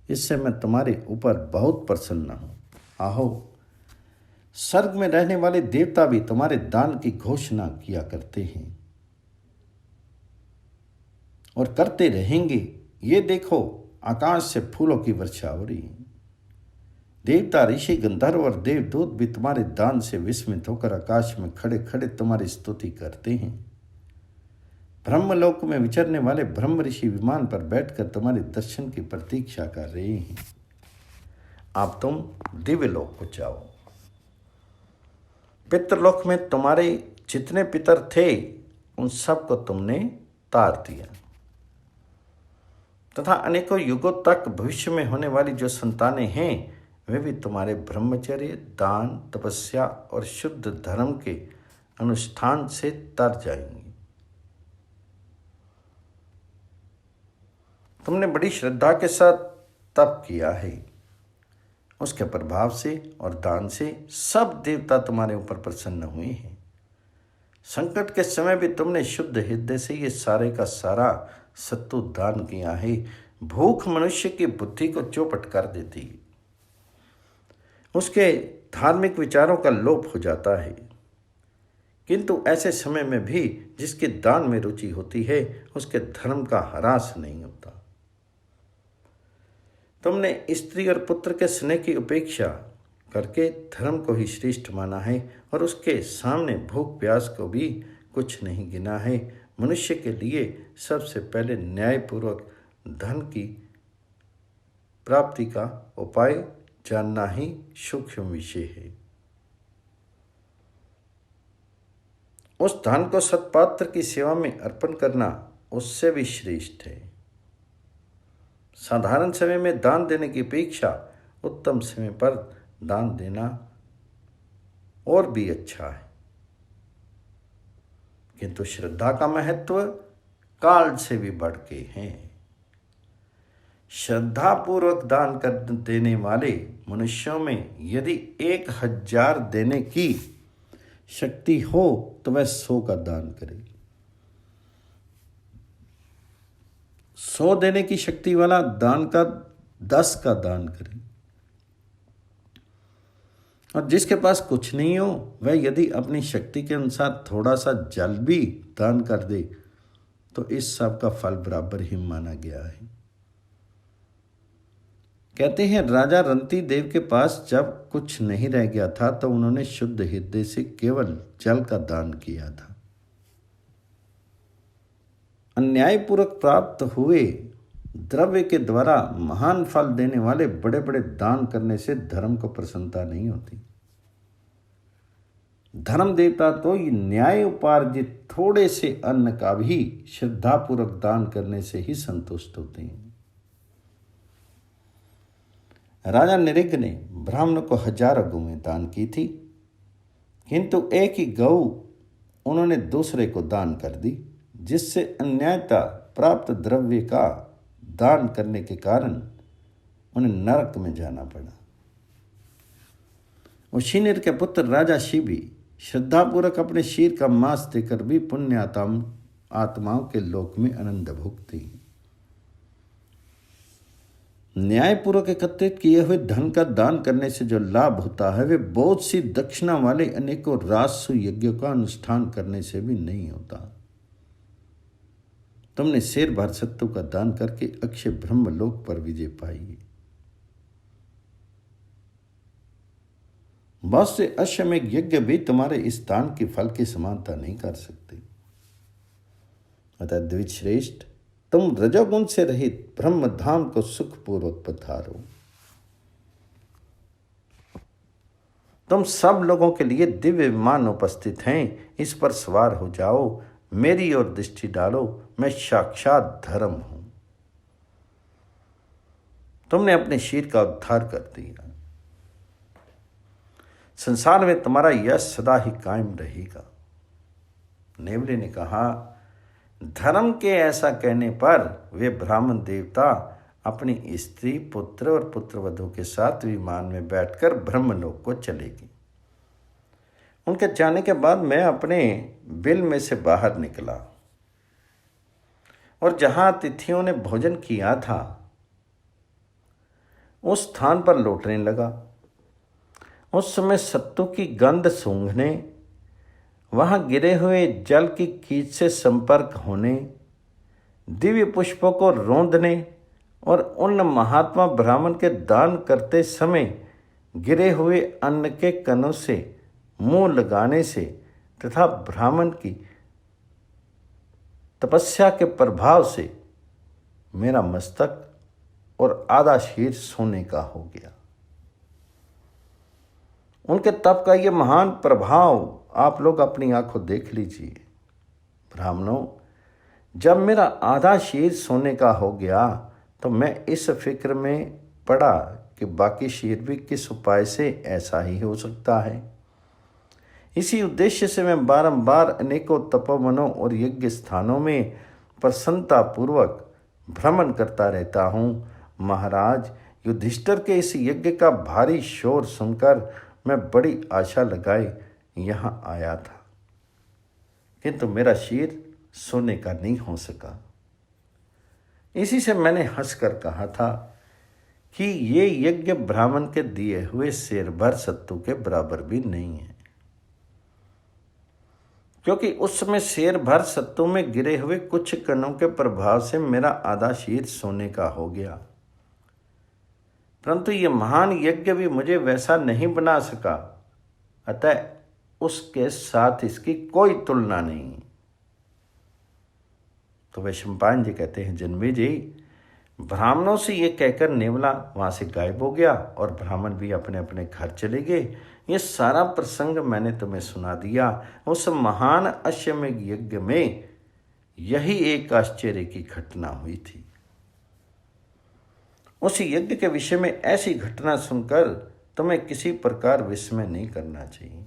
इससे मैं तुम्हारे ऊपर बहुत प्रसन्न हूँ। आहो, स्वर्ग में रहने वाले देवता भी तुम्हारे दान की घोषणा किया करते हैं और करते रहेंगे। ये देखो, आकाश से फूलों की वर्षा हो रही है। देवता, ऋषि, गंधर्व और देवदूत भी तुम्हारे दान से विस्मित होकर आकाश में खड़े खड़े तुम्हारी स्तुति करते हैं। ब्रह्मलोक में विचरने वाले ब्रह्म ऋषि विमान पर बैठकर तुम्हारे दर्शन की प्रतीक्षा कर रहे हैं। अब तुम दिव्य लोक को जाओ। पितृलोक में तुम्हारे जितने पितर थे उन सबको तुमने तार दिया तथा अनेकों युगों तक भविष्य में होने वाली जो संतानें हैं वे भी तुम्हारे ब्रह्मचर्य, दान, तपस्या और शुद्ध धर्म के अनुष्ठान से तर जाएंगी। तुमने बड़ी श्रद्धा के साथ तप किया है, उसके प्रभाव से और दान से सब देवता तुम्हारे ऊपर प्रसन्न हुए हैं। संकट के समय भी तुमने शुद्ध हृदय से ये सारे का सारा सत्तू दान किया है। भूख मनुष्य की बुद्धि को चौपट कर देती है, उसके धार्मिक विचारों का लोप हो जाता है, किंतु ऐसे समय में भी जिसके दान में रुचि होती है उसके धर्म का ह्रास नहीं होता। तुमने स्त्री और पुत्र के स्नेह की उपेक्षा करके धर्म को ही श्रेष्ठ माना है और उसके सामने भूख प्यास को भी कुछ नहीं गिना है। मनुष्य के लिए सबसे पहले न्यायपूर्वक धन की प्राप्ति का उपाय जानना ही सूक्ष्म विषय है। उस धन को सत्पात्र की सेवा में अर्पण करना उससे भी श्रेष्ठ है। साधारण समय में दान देने की अपेक्षा उत्तम समय पर दान देना और भी अच्छा है, किंतु श्रद्धा का महत्व काल से भी बढ़ के है। श्रद्धा पूर्वक दान कर देने वाले मनुष्यों में यदि 1000 देने की शक्ति हो तो वह 100 का दान करे। 100 देने की शक्ति वाला दान का 10 का दान करे। और जिसके पास कुछ नहीं हो वह यदि अपनी शक्ति के अनुसार थोड़ा सा जल भी दान कर दे तो इस सब का फल बराबर ही माना गया है। कहते हैं राजा रंती देव के पास जब कुछ नहीं रह गया था तो उन्होंने शुद्ध हृदय से केवल जल का दान किया था। अन्यायपूर्वक प्राप्त हुए द्रव्य के द्वारा महान फल देने वाले बड़े बड़े दान करने से धर्म को प्रसन्नता नहीं होती। धर्म देवता तो ये न्याय उपार्जित थोड़े से अन्न का भी श्रद्धापूर्वक दान करने से ही संतुष्ट होते हैं। राजा निरिग ने ब्राह्मणों को 1000 गौएं दान की थी, किंतु एक ही गौ उन्होंने दूसरे को दान कर दी, जिससे अन्यायता प्राप्त द्रव्य का दान करने के कारण उन्हें नरक में जाना पड़ा। उशीनिर के पुत्र राजा शिवी श्रद्धापूर्वक अपने शीर का मांस देकर भी पुण्य आत्माओं के लोक में आनंद भोगते हैं। न्यायपूर्वक एकत्रित किए हुए धन का दान करने से जो लाभ होता है वे बहुत सी दक्षिणा वाले अनेकों राजसु यज्ञों का अनुष्ठान करने से भी नहीं होता। तुमने शेर भर सत्तू का दान करके अक्षय ब्रह्मलोक पर विजय पाई। बहुत से अश्वमेध यज्ञ भी तुम्हारे इस दान के फल की समानता नहीं कर सकते। अतः द्विजश्रेष्ठ, तुम रजोगुण से रहित ब्रह्म धाम को सुखपूर्वक पधारो। तुम सब लोगों के लिए दिव्य विमान उपस्थित हैं, इस पर सवार हो जाओ, मेरी ओर दृष्टि डालो, मैं साक्षात धर्म हूं। तुमने अपने शीर का उद्धार कर दिया। संसार में तुम्हारा यश सदा ही कायम रहेगा। नेवले ने कहा, धर्म के ऐसा कहने पर वे ब्राह्मण देवता अपनी स्त्री, पुत्र और पुत्रवधू के साथ विमान में बैठकर ब्रह्मलोक को चलेगी। उनके जाने के बाद मैं अपने बिल में से बाहर निकला और जहां अतिथियों ने भोजन किया था उस स्थान पर लौटने लगा। उस समय सत्तू की गंध सूंघने, वहां गिरे हुए जल की कीच से संपर्क होने, दिव्य पुष्पों को रौंदने और उन महात्मा ब्राह्मण के दान करते समय गिरे हुए अन्न के कणों से मुंह लगाने से तथा ब्राह्मण की तपस्या के प्रभाव से मेरा मस्तक और आधा शरीर सोने का हो गया। उनके तप का ये महान प्रभाव आप लोग अपनी आंखों देख लीजिए। ब्राह्मणों, जब मेरा आधा शरीर सोने का हो गया तो मैं इस फिक्र में पड़ा कि बाकी शरीर भी किस उपाय से ऐसा ही हो सकता है। इसी उद्देश्य से मैं बारंबार अनेकों तपोवनों और यज्ञ स्थानों में प्रसन्नतापूर्वक भ्रमण करता रहता हूँ। महाराज युधिष्ठिर के इस यज्ञ का भारी शोर सुनकर मैं बड़ी आशा लगाए यहाँ आया था, किंतु मेरा शरीर सोने का नहीं हो सका। इसी से मैंने हंसकर कहा था कि ये यज्ञ ब्राह्मण के दिए हुए शेर भर सत्तू के बराबर भी नहीं है, क्योंकि उस समय शेर भर सत्तू में गिरे हुए कुछ कणों के प्रभाव से मेरा आधा शरीर सोने का हो गया। परंतु ये महान यज्ञ भी मुझे वैसा नहीं बना सका, अतः उसके साथ इसकी कोई तुलना नहीं। तो वैशंपायन जी कहते हैं, जन्मेजय, ब्राह्मणों से ये कहकर नेवला वहां से गायब हो गया और ब्राह्मण भी अपने अपने घर चले गए। ये सारा प्रसंग मैंने तुम्हें सुना दिया। उस महान अश्वमेध यज्ञ में यही एक आश्चर्य की घटना हुई थी। उस यज्ञ के विषय में ऐसी घटना सुनकर तुम्हें किसी प्रकार विस्मय नहीं करना चाहिए।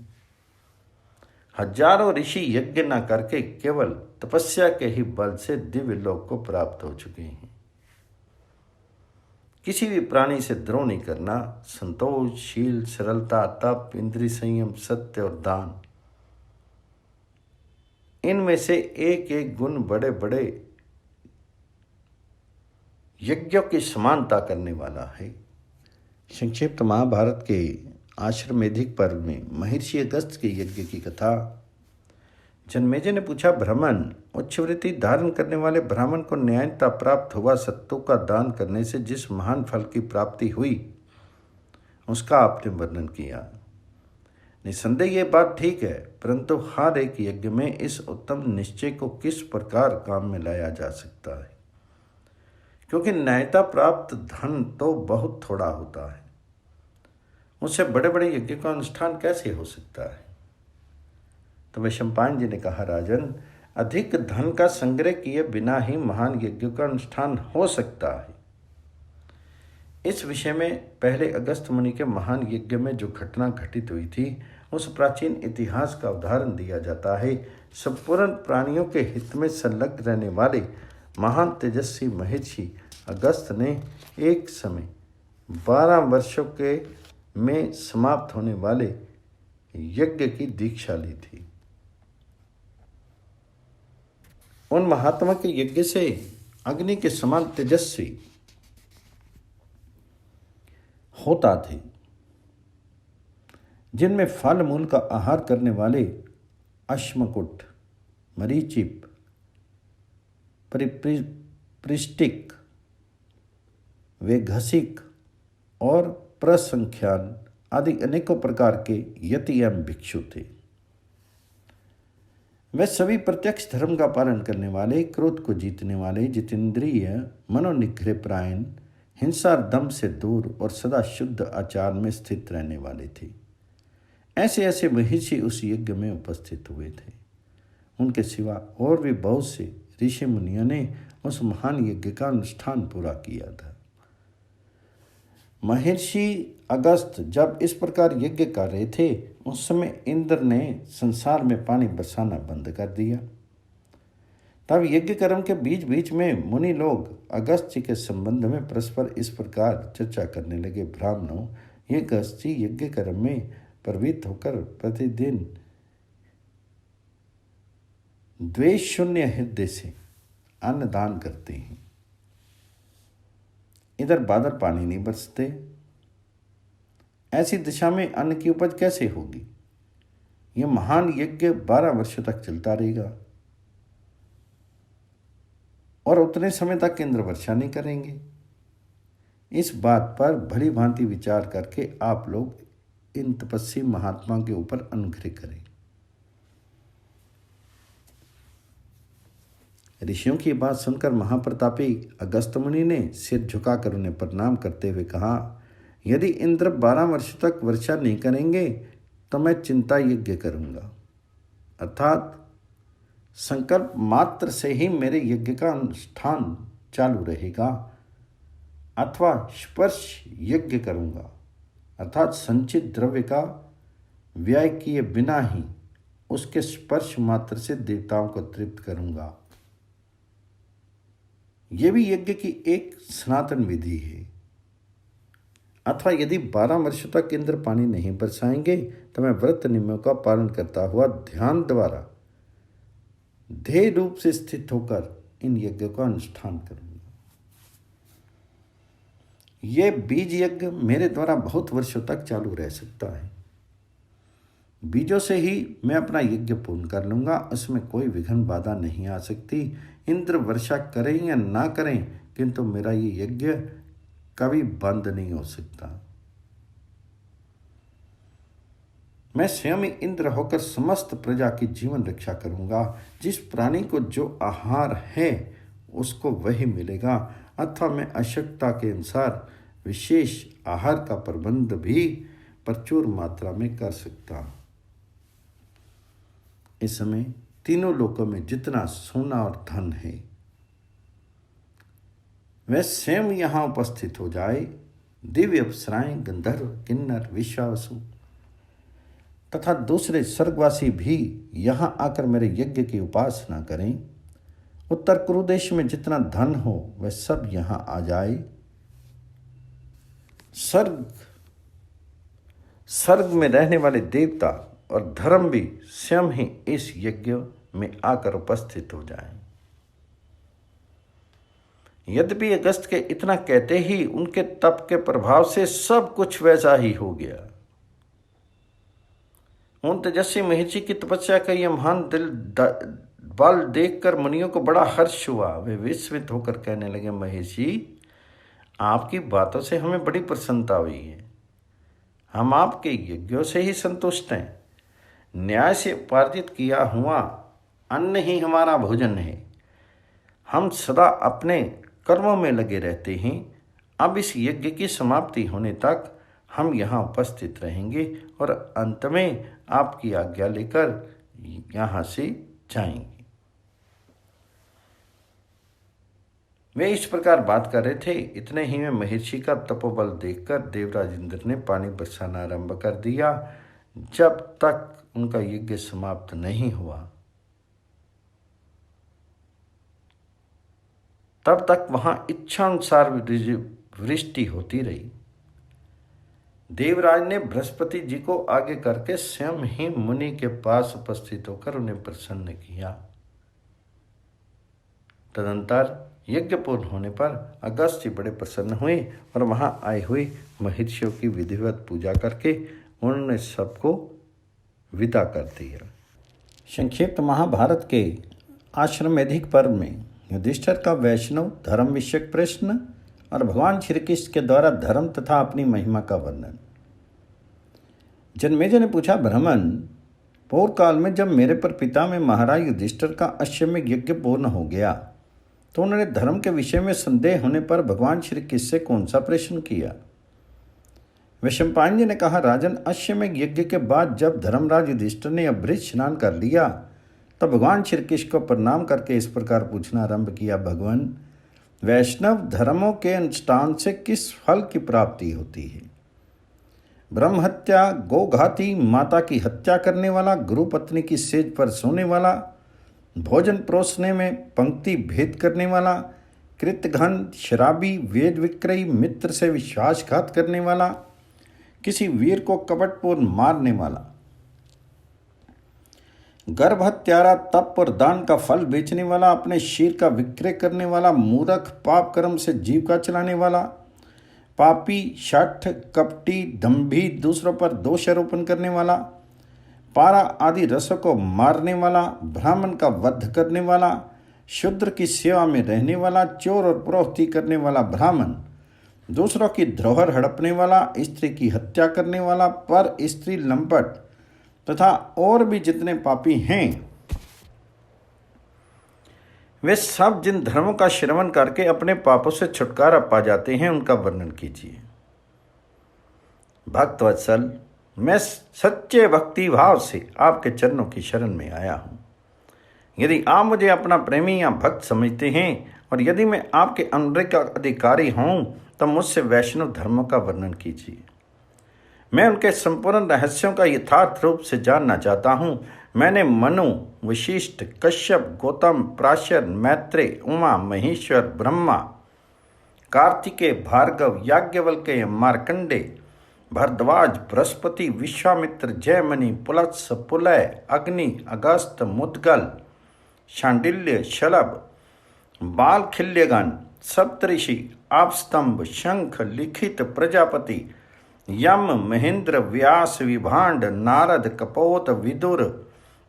हजारों ऋषि यज्ञ न करके केवल तपस्या के ही बल से दिव्य लोक को प्राप्त हो चुके हैं। किसी भी प्राणी से द्रोह नहीं करना, संतोष, शील, सरलता, तप, इंद्रिय संयम, सत्य और दान, इनमें से एक एक गुण बड़े बड़े यज्ञों की समानता करने वाला है। संक्षिप्त महाभारत के आश्वमेधिक पर्व में महर्षि अगस्त्य के यज्ञ की कथा। जन्मेजय ने पूछा, ब्राह्मण, उच्चवृत्ति धारण करने वाले ब्राह्मण को न्यायता प्राप्त हुआ सत्तू का दान करने से जिस महान फल की प्राप्ति हुई उसका आपने वर्णन किया। निसंदेह ये बात ठीक है, परंतु हर एक यज्ञ में इस उत्तम निश्चय को किस प्रकार काम में लाया जा सकता है, क्योंकि न्यायता प्राप्त धन तो बहुत थोड़ा होता है, उससे बड़े बड़े यज्ञ का अनुष्ठान कैसे हो सकता है। तो वैशंपायन जी ने कहा, राजन, अधिक धन का संग्रह किए बिना ही महान यज्ञ का अनुष्ठान हो सकता है। इस विषय में पहले अगस्त मुनि के महान यज्ञ में जो घटना घटित हुई थी उस प्राचीन इतिहास का उदाहरण दिया जाता है। संपूर्ण प्राणियों के हित में संलग्न रहने वाले महान तेजस्वी महर्षि अगस्त ने एक समय 12 वर्षों के में समाप्त होने वाले यज्ञ की दीक्षा ली थी। उन महात्मा के यज्ञ से अग्नि के समान तेजस्वी होता थे, जिनमें फल मूल का आहार करने वाले अश्मकुट, मरीचिप, परिपृष्टिक, वेघसिक और प्रसंख्यान आदि अनेकों प्रकार के यति एवं भिक्षु थे। वे सभी प्रत्यक्ष धर्म का पालन करने वाले, क्रोध को जीतने वाले, जितेंद्रिय, मनोनिग्रह परायण, हिंसा और दम से दूर और सदा शुद्ध आचार में स्थित रहने वाले थे। ऐसे ऐसे महर्षि उस यज्ञ में उपस्थित हुए थे। उनके सिवा और भी बहुत से ऋषि मुनियों ने उस महान यज्ञ का अनुष्ठान पूरा किया था। महर्षि अगस्त जब इस प्रकार यज्ञ कर रहे थे, उस समय इंद्र ने संसार में पानी बरसाना बंद कर दिया। तब यज्ञ कर्म के बीच बीच में मुनि लोग अगस्त जी के संबंध में परस्पर इस प्रकार चर्चा करने लगे, ब्राह्मणों, ये अगस्त जी यज्ञ कर्म में प्रवृत्त होकर प्रतिदिन द्वेष शून्य हृदय से अन्न दान करते हैं, इधर बादल पानी नहीं बरसते। ऐसी दिशा में अन्न की उपज कैसे होगी? यह महान यज्ञ 12 वर्षों तक चलता रहेगा और उतने समय तक इंद्र वर्षा नहीं करेंगे। इस बात पर भली भांति विचार करके आप लोग इन तपस्वी महात्मा के ऊपर अनुग्रह करें। ऋषियों की बात सुनकर महाप्रतापी अगस्त मुनि ने सिर झुकाकर उन्हें प्रणाम करते हुए कहा, यदि इंद्र 12 वर्ष तक वर्षा नहीं करेंगे तो मैं चिंता यज्ञ करूंगा, अर्थात संकल्प मात्र से ही मेरे यज्ञ का अनुष्ठान चालू रहेगा, अथवा स्पर्श यज्ञ करूंगा, अर्थात संचित द्रव्य का व्यय किए बिना ही उसके स्पर्श मात्र से देवताओं को तृप्त करूंगा। यह भी यज्ञ की एक सनातन विधि है। अथवा यदि 12 वर्षों तक इंद्र पानी नहीं बरसाएंगे तो मैं व्रत नियमों का पालन करता हुआ ध्यान द्वारा ध्येय रूप से स्थित होकर इन यज्ञों का अनुष्ठान करूंगा। यह बीज यज्ञ मेरे द्वारा बहुत वर्षों तक चालू रह सकता है। बीजों से ही मैं अपना यज्ञ पूर्ण कर लूंगा, उसमें कोई विघ्न बाधा नहीं आ सकती। इंद्र वर्षा करें या ना करें, किंतु मेरा ये यज्ञ कभी बंद नहीं हो सकता। मैं स्वयं इंद्र होकर समस्त प्रजा की जीवन रक्षा करूंगा। जिस प्राणी को जो आहार है उसको वही मिलेगा, अथवा मैं आवश्यकता के अनुसार विशेष आहार का प्रबंध भी प्रचुर मात्रा में कर सकता हूं। इस समय तीनों लोकों में जितना सोना और धन है वह स्वयं यहाँ उपस्थित हो जाए। दिव्य अप्सराएं, गंधर्व, किन्नर, विश्वावसु तथा दूसरे स्वर्गवासी भी यहाँ आकर मेरे यज्ञ की उपासना करें। उत्तर कुरुदेश में जितना धन हो वह सब यहाँ आ जाए। स्वर्ग में रहने वाले देवता और धर्म भी स्वयं ही इस यज्ञ में आकर उपस्थित हो जाएं। यद्यपि अगस्त के इतना कहते ही उनके तप के प्रभाव से सब कुछ वैसा ही हो गया। उन तेजस्वी महर्षि की तपस्या का यह महान बल देखकर मुनियों को बड़ा हर्ष हुआ। वे विस्मित होकर कहने लगे, महर्षि, आपकी बातों से हमें बड़ी प्रसन्नता हुई है। हम आपके यज्ञों से ही संतुष्ट हैं। न्याय से उपार्जित किया हुआ अन्न ही हमारा भोजन है। हम सदा अपने कर्मों में लगे रहते हैं। अब इस यज्ञ की समाप्ति होने तक हम यहाँ उपस्थित रहेंगे और अंत में आपकी आज्ञा लेकर यहाँ से जाएंगे। वे इस प्रकार बात कर रहे थे, इतने ही में महर्षि का तपोबल देखकर देवराज इंद्र ने पानी बरसाना आरंभ कर दिया। जब तक उनका यज्ञ समाप्त नहीं हुआ तब तक वहां इच्छानुसार वृष्टि होती रही। देवराज ने बृहस्पति जी को आगे करके स्वयं ही मुनि के पास उपस्थित होकर उन्हें प्रसन्न किया। तदंतर यज्ञ पूर्ण होने पर अगस्त जी बड़े प्रसन्न हुए और वहां आए हुए महर्षियों की विधिवत पूजा करके उन्होंने सबको विदा कर दिया। संक्षिप्त महाभारत के आश्रमेधिक पर्व में युधिष्ठिर का वैष्णव धर्म विषयक प्रश्न और भगवान श्री कृष्ण के द्वारा धर्म तथा अपनी महिमा का वर्णन। जन्मेजय ने पूछा, ब्राह्मण, पूर्व काल में जब मेरे पर पिता में महाराज युधिष्ठिर का अश्वमेध यज्ञ पूर्ण हो गया तो उन्होंने धर्म के विषय में संदेह होने पर भगवान श्री कृष्ण से कौन सा प्रश्न किया? वैशंपायन जी ने कहा, राजन, अश्वमेध यज्ञ के बाद जब धर्मराज युधिष्ठिर ने अभृत स्नान कर लिया तब भगवान श्री कृष्ण को प्रणाम करके इस प्रकार पूछना आरंभ किया, भगवान, वैष्णव धर्मों के अनुष्ठान से किस फल की प्राप्ति होती है? ब्रह्म हत्या, गोघाती, माता की हत्या करने वाला, गुरु पत्नी की सेज पर सोने वाला, भोजन परोसने में पंक्ति भेद करने वाला, कृतघ्न, शराबी, वेद विक्रयी, मित्र से विश्वासघात करने वाला, किसी वीर को कपटपूर्ण मारने वाला, गर्भ हत्यारा, तप और दान का फल बेचने वाला, अपने शीर का विक्रय करने वाला, मूर्ख, पाप कर्म से जीविका चलाने वाला, पापी, शठ, कपटी, दंभी, दूसरों पर दोष आरोपण करने वाला, पारा आदि रसों को मारने वाला, ब्राह्मण का वध करने वाला, शूद्र की सेवा में रहने वाला, चोर और प्रोहती करने वाला ब्राह्मण, दूसरों की धरोहर हड़पने वाला, स्त्री की हत्या करने वाला, पर स्त्री लंपट तथा और भी जितने पापी हैं, वे सब जिन धर्मों का श्रवण करके अपने पापों से छुटकारा पा जाते हैं, उनका वर्णन कीजिए। भक्तवत्सल, मैं सच्चे भक्ति भाव से आपके चरणों की शरण में आया हूँ। यदि आप मुझे अपना प्रेमी या भक्त समझते हैं और यदि मैं आपके अनुग्रह का अधिकारी हूँ, तो मुझसे वैष्णव धर्मों का वर्णन कीजिए। मैं उनके संपूर्ण रहस्यों का यथार्थ रूप से जानना चाहता हूँ। मैंने मनु, वशिष्ठ, कश्यप, गौतम, प्राशर, मैत्रेय, उमा, महेश्वर, ब्रह्मा, कार्तिकेय, भार्गव, याज्ञवल्क्य, मार्कंडे, भरद्वाज, बृहस्पति, विश्वामित्र, जयमणि, पुलत्स, पुलय, अग्नि, अगस्त, मुद्गल, शांडिल्य, शलभ, बालखिल्यगण, सप्तऋषि, आपस्तंभ, शंख, लिखित, प्रजापति, यम, महेंद्र, व्यास, विभांड, नारद, कपोत, विदुर,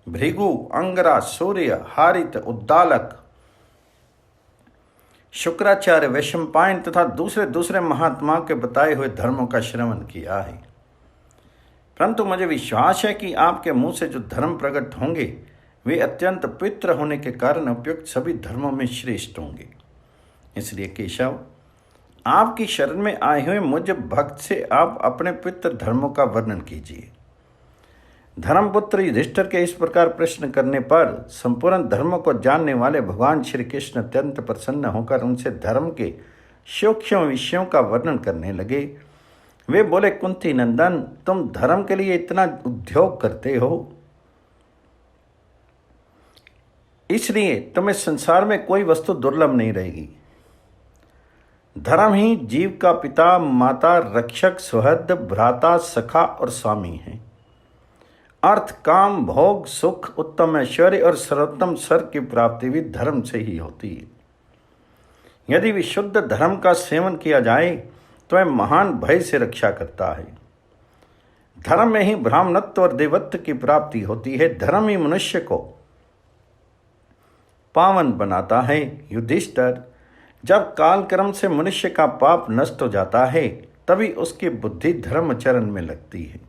भृगु, अंगरा, सूर्य, हारित, उद्दालक, शुक्राचार्य, वैशंपायन तथा दूसरे दूसरे महात्माओं के बताए हुए धर्मों का श्रवण किया है। परंतु मुझे विश्वास है कि आपके मुंह से जो धर्म प्रकट होंगे वे अत्यंत पवित्र होने के कारण उपयुक्त सभी धर्मों में श्रेष्ठ होंगे। इसलिए केशव, आपकी शरण में आए हुए मुझ भक्त से आप अपने पवित्र धर्मों का वर्णन कीजिए। धर्मपुत्र युधिष्ठिर के इस प्रकार प्रश्न करने पर संपूर्ण धर्मों को जानने वाले भगवान श्री कृष्ण अत्यंत प्रसन्न होकर उनसे धर्म के सूक्ष्म विषयों का वर्णन करने लगे। वे बोले, कुंती नंदन, तुम धर्म के लिए इतना उद्योग करते हो, इसलिए तुम्हें संसार में कोई वस्तु दुर्लभ नहीं रहेगी। धर्म ही जीव का पिता, माता, रक्षक, सुहृद, भ्राता, सखा और स्वामी है। अर्थ, काम, भोग, सुख, उत्तम ऐश्वर्य और सर्वोत्तम स्वर्ग की प्राप्ति भी धर्म से ही होती है। यदि विशुद्ध धर्म का सेवन किया जाए तो वह महान भय से रक्षा करता है। धर्म में ही ब्राह्मणत्व और देवत्व की प्राप्ति होती है। धर्म ही मनुष्य को पावन बनाता है। युधिष्ठिर, जब कालक्रम से मनुष्य का पाप नष्ट हो जाता है तभी उसकी बुद्धि धर्मचरण में लगती है।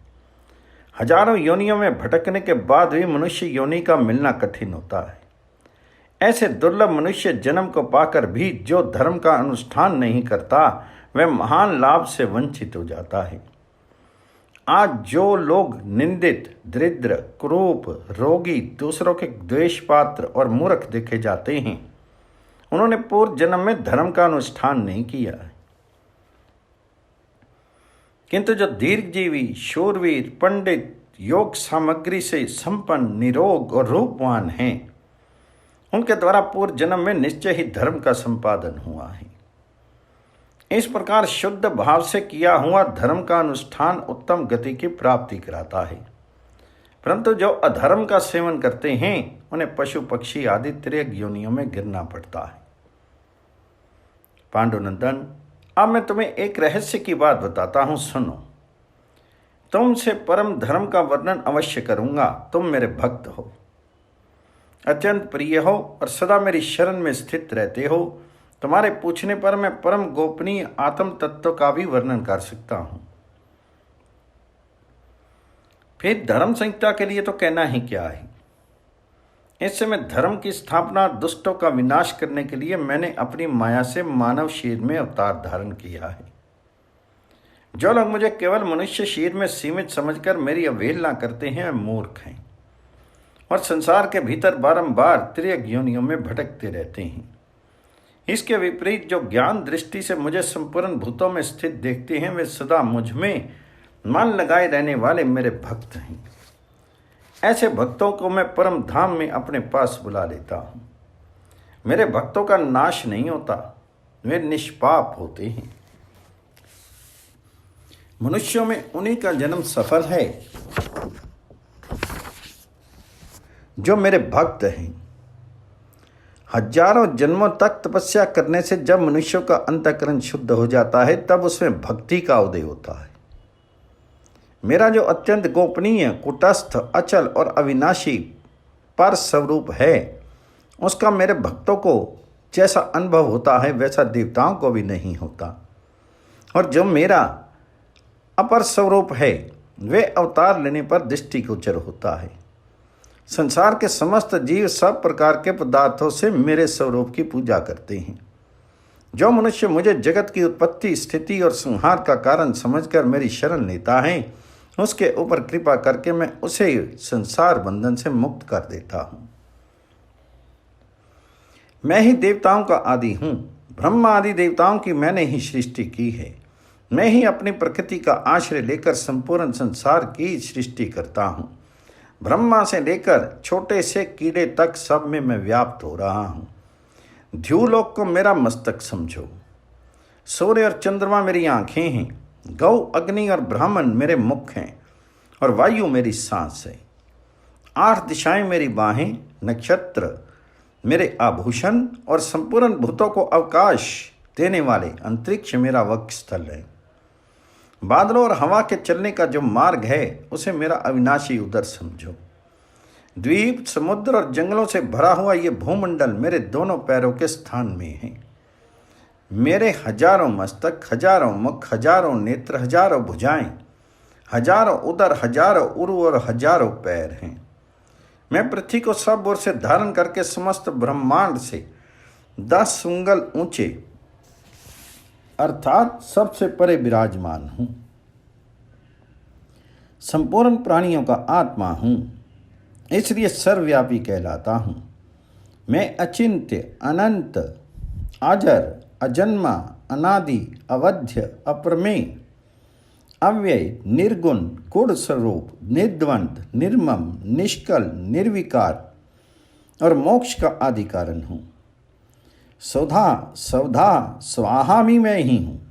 हजारों योनियों में भटकने के बाद भी मनुष्य योनि का मिलना कठिन होता है। ऐसे दुर्लभ मनुष्य जन्म को पाकर भी जो धर्म का अनुष्ठान नहीं करता वह महान लाभ से वंचित हो जाता है। आज जो लोग निंदित, दरिद्र, कुरूप, रोगी, दूसरों के द्वेष पात्र और मूर्ख देखे जाते हैं, उन्होंने पूर्व जन्म में धर्म का अनुष्ठान नहीं किया है। किंतु जो दीर्घजीवी, शूरवीर, पंडित, योग सामग्री से संपन्न, निरोग और रूपवान हैं, उनके द्वारा पूर्व जन्म में निश्चय ही धर्म का संपादन हुआ है। इस प्रकार शुद्ध भाव से किया हुआ धर्म का अनुष्ठान उत्तम गति की प्राप्ति कराता है। परंतु जो अधर्म का सेवन करते हैं उन्हें पशु पक्षी आदि त्रियग योनियों में गिरना पड़ता है। पांडुनंदन, अब मैं तुम्हें एक रहस्य की बात बताता हूं, सुनो। तुमसे परम धर्म का वर्णन अवश्य करूंगा। तुम मेरे भक्त हो, अत्यंत प्रिय हो और सदा मेरी शरण में स्थित रहते हो। तुम्हारे पूछने पर मैं परम गोपनीय आत्म तत्व का भी वर्णन कर सकता हूं। फिर धर्म संहिता के लिए तो कहना ही क्या है। इस समय धर्म की स्थापना, दुष्टों का विनाश करने के लिए मैंने अपनी माया से मानव शरीर में अवतार धारण किया है। जो लोग मुझे केवल मनुष्य शरीर में सीमित समझकर मेरी अवहेलना करते हैं वे मूर्ख हैं और संसार के भीतर बारंबार त्रियग योनियों में भटकते रहते हैं। इसके विपरीत जो ज्ञान दृष्टि से मुझे संपूर्ण भूतों में स्थित देखते हैं वे सदा मुझ में मन लगाए रहने वाले मेरे भक्त हैं। ऐसे भक्तों को मैं परम धाम में अपने पास बुला लेता हूँ। मेरे भक्तों का नाश नहीं होता, वे निष्पाप होते हैं। मनुष्यों में उन्हीं का जन्म सफल है जो मेरे भक्त हैं। हजारों जन्मों तक तपस्या करने से जब मनुष्यों का अंतःकरण शुद्ध हो जाता है तब उसमें भक्ति का उदय होता है। मेरा जो अत्यंत गोपनीय, कुटस्थ, अचल और अविनाशी पर स्वरूप है, उसका मेरे भक्तों को जैसा अनुभव होता है वैसा देवताओं को भी नहीं होता। और जो मेरा अपर स्वरूप है वे अवतार लेने पर दृष्टिगोचर होता है। संसार के समस्त जीव सब प्रकार के पदार्थों से मेरे स्वरूप की पूजा करते हैं। जो मनुष्य मुझे जगत की उत्पत्ति, स्थिति और संहार का कारण समझकर मेरी शरण लेता है, उसके ऊपर कृपा करके मैं उसे संसार बंधन से मुक्त कर देता हूँ। मैं ही देवताओं का आदि हूँ। ब्रह्मा आदि देवताओं की मैंने ही सृष्टि की है। मैं ही अपनी प्रकृति का आश्रय लेकर संपूर्ण संसार की सृष्टि करता हूँ। ब्रह्मा से लेकर छोटे से कीड़े तक सब में मैं व्याप्त हो रहा हूँ। ध्युलोक को मेरा मस्तक समझो। सूर्य और चंद्रमा मेरी आंखें हैं। गौ, अग्नि और ब्राह्मण मेरे मुख हैं और वायु मेरी सांस है। 8 दिशाएं मेरी बाहें, नक्षत्र मेरे आभूषण और संपूर्ण भूतों को अवकाश देने वाले अंतरिक्ष मेरा वक्षस्थल है। बादलों और हवा के चलने का जो मार्ग है उसे मेरा अविनाशी उदर समझो। द्वीप, समुद्र और जंगलों से भरा हुआ ये भूमंडल मेरे दोनों पैरों के स्थान में है। मेरे हजारों मस्तक, हजारों मुख, हजारों नेत्र, हजारों भुजाएं, हजारों उदर, हजारों उरु और हजारों पैर हैं। मैं पृथ्वी को सब ओर से धारण करके समस्त ब्रह्मांड से 10 उंगल ऊंचे अर्थात सबसे परे विराजमान हूँ। संपूर्ण प्राणियों का आत्मा हूँ, इसलिए सर्वव्यापी कहलाता हूँ। मैं अचिंत्य, अनंत, अजर, अजन्मा, अनादि, अवध्य, अप्रमेय, अव्यय, निर्गुण, गुण स्वरूप, निर्द्वंद, निर्मम, निष्कल, निर्विकार और मोक्ष का आदि कारण हूँ। सौधा, सौधा, स्वाहा भी मैं ही हूँ।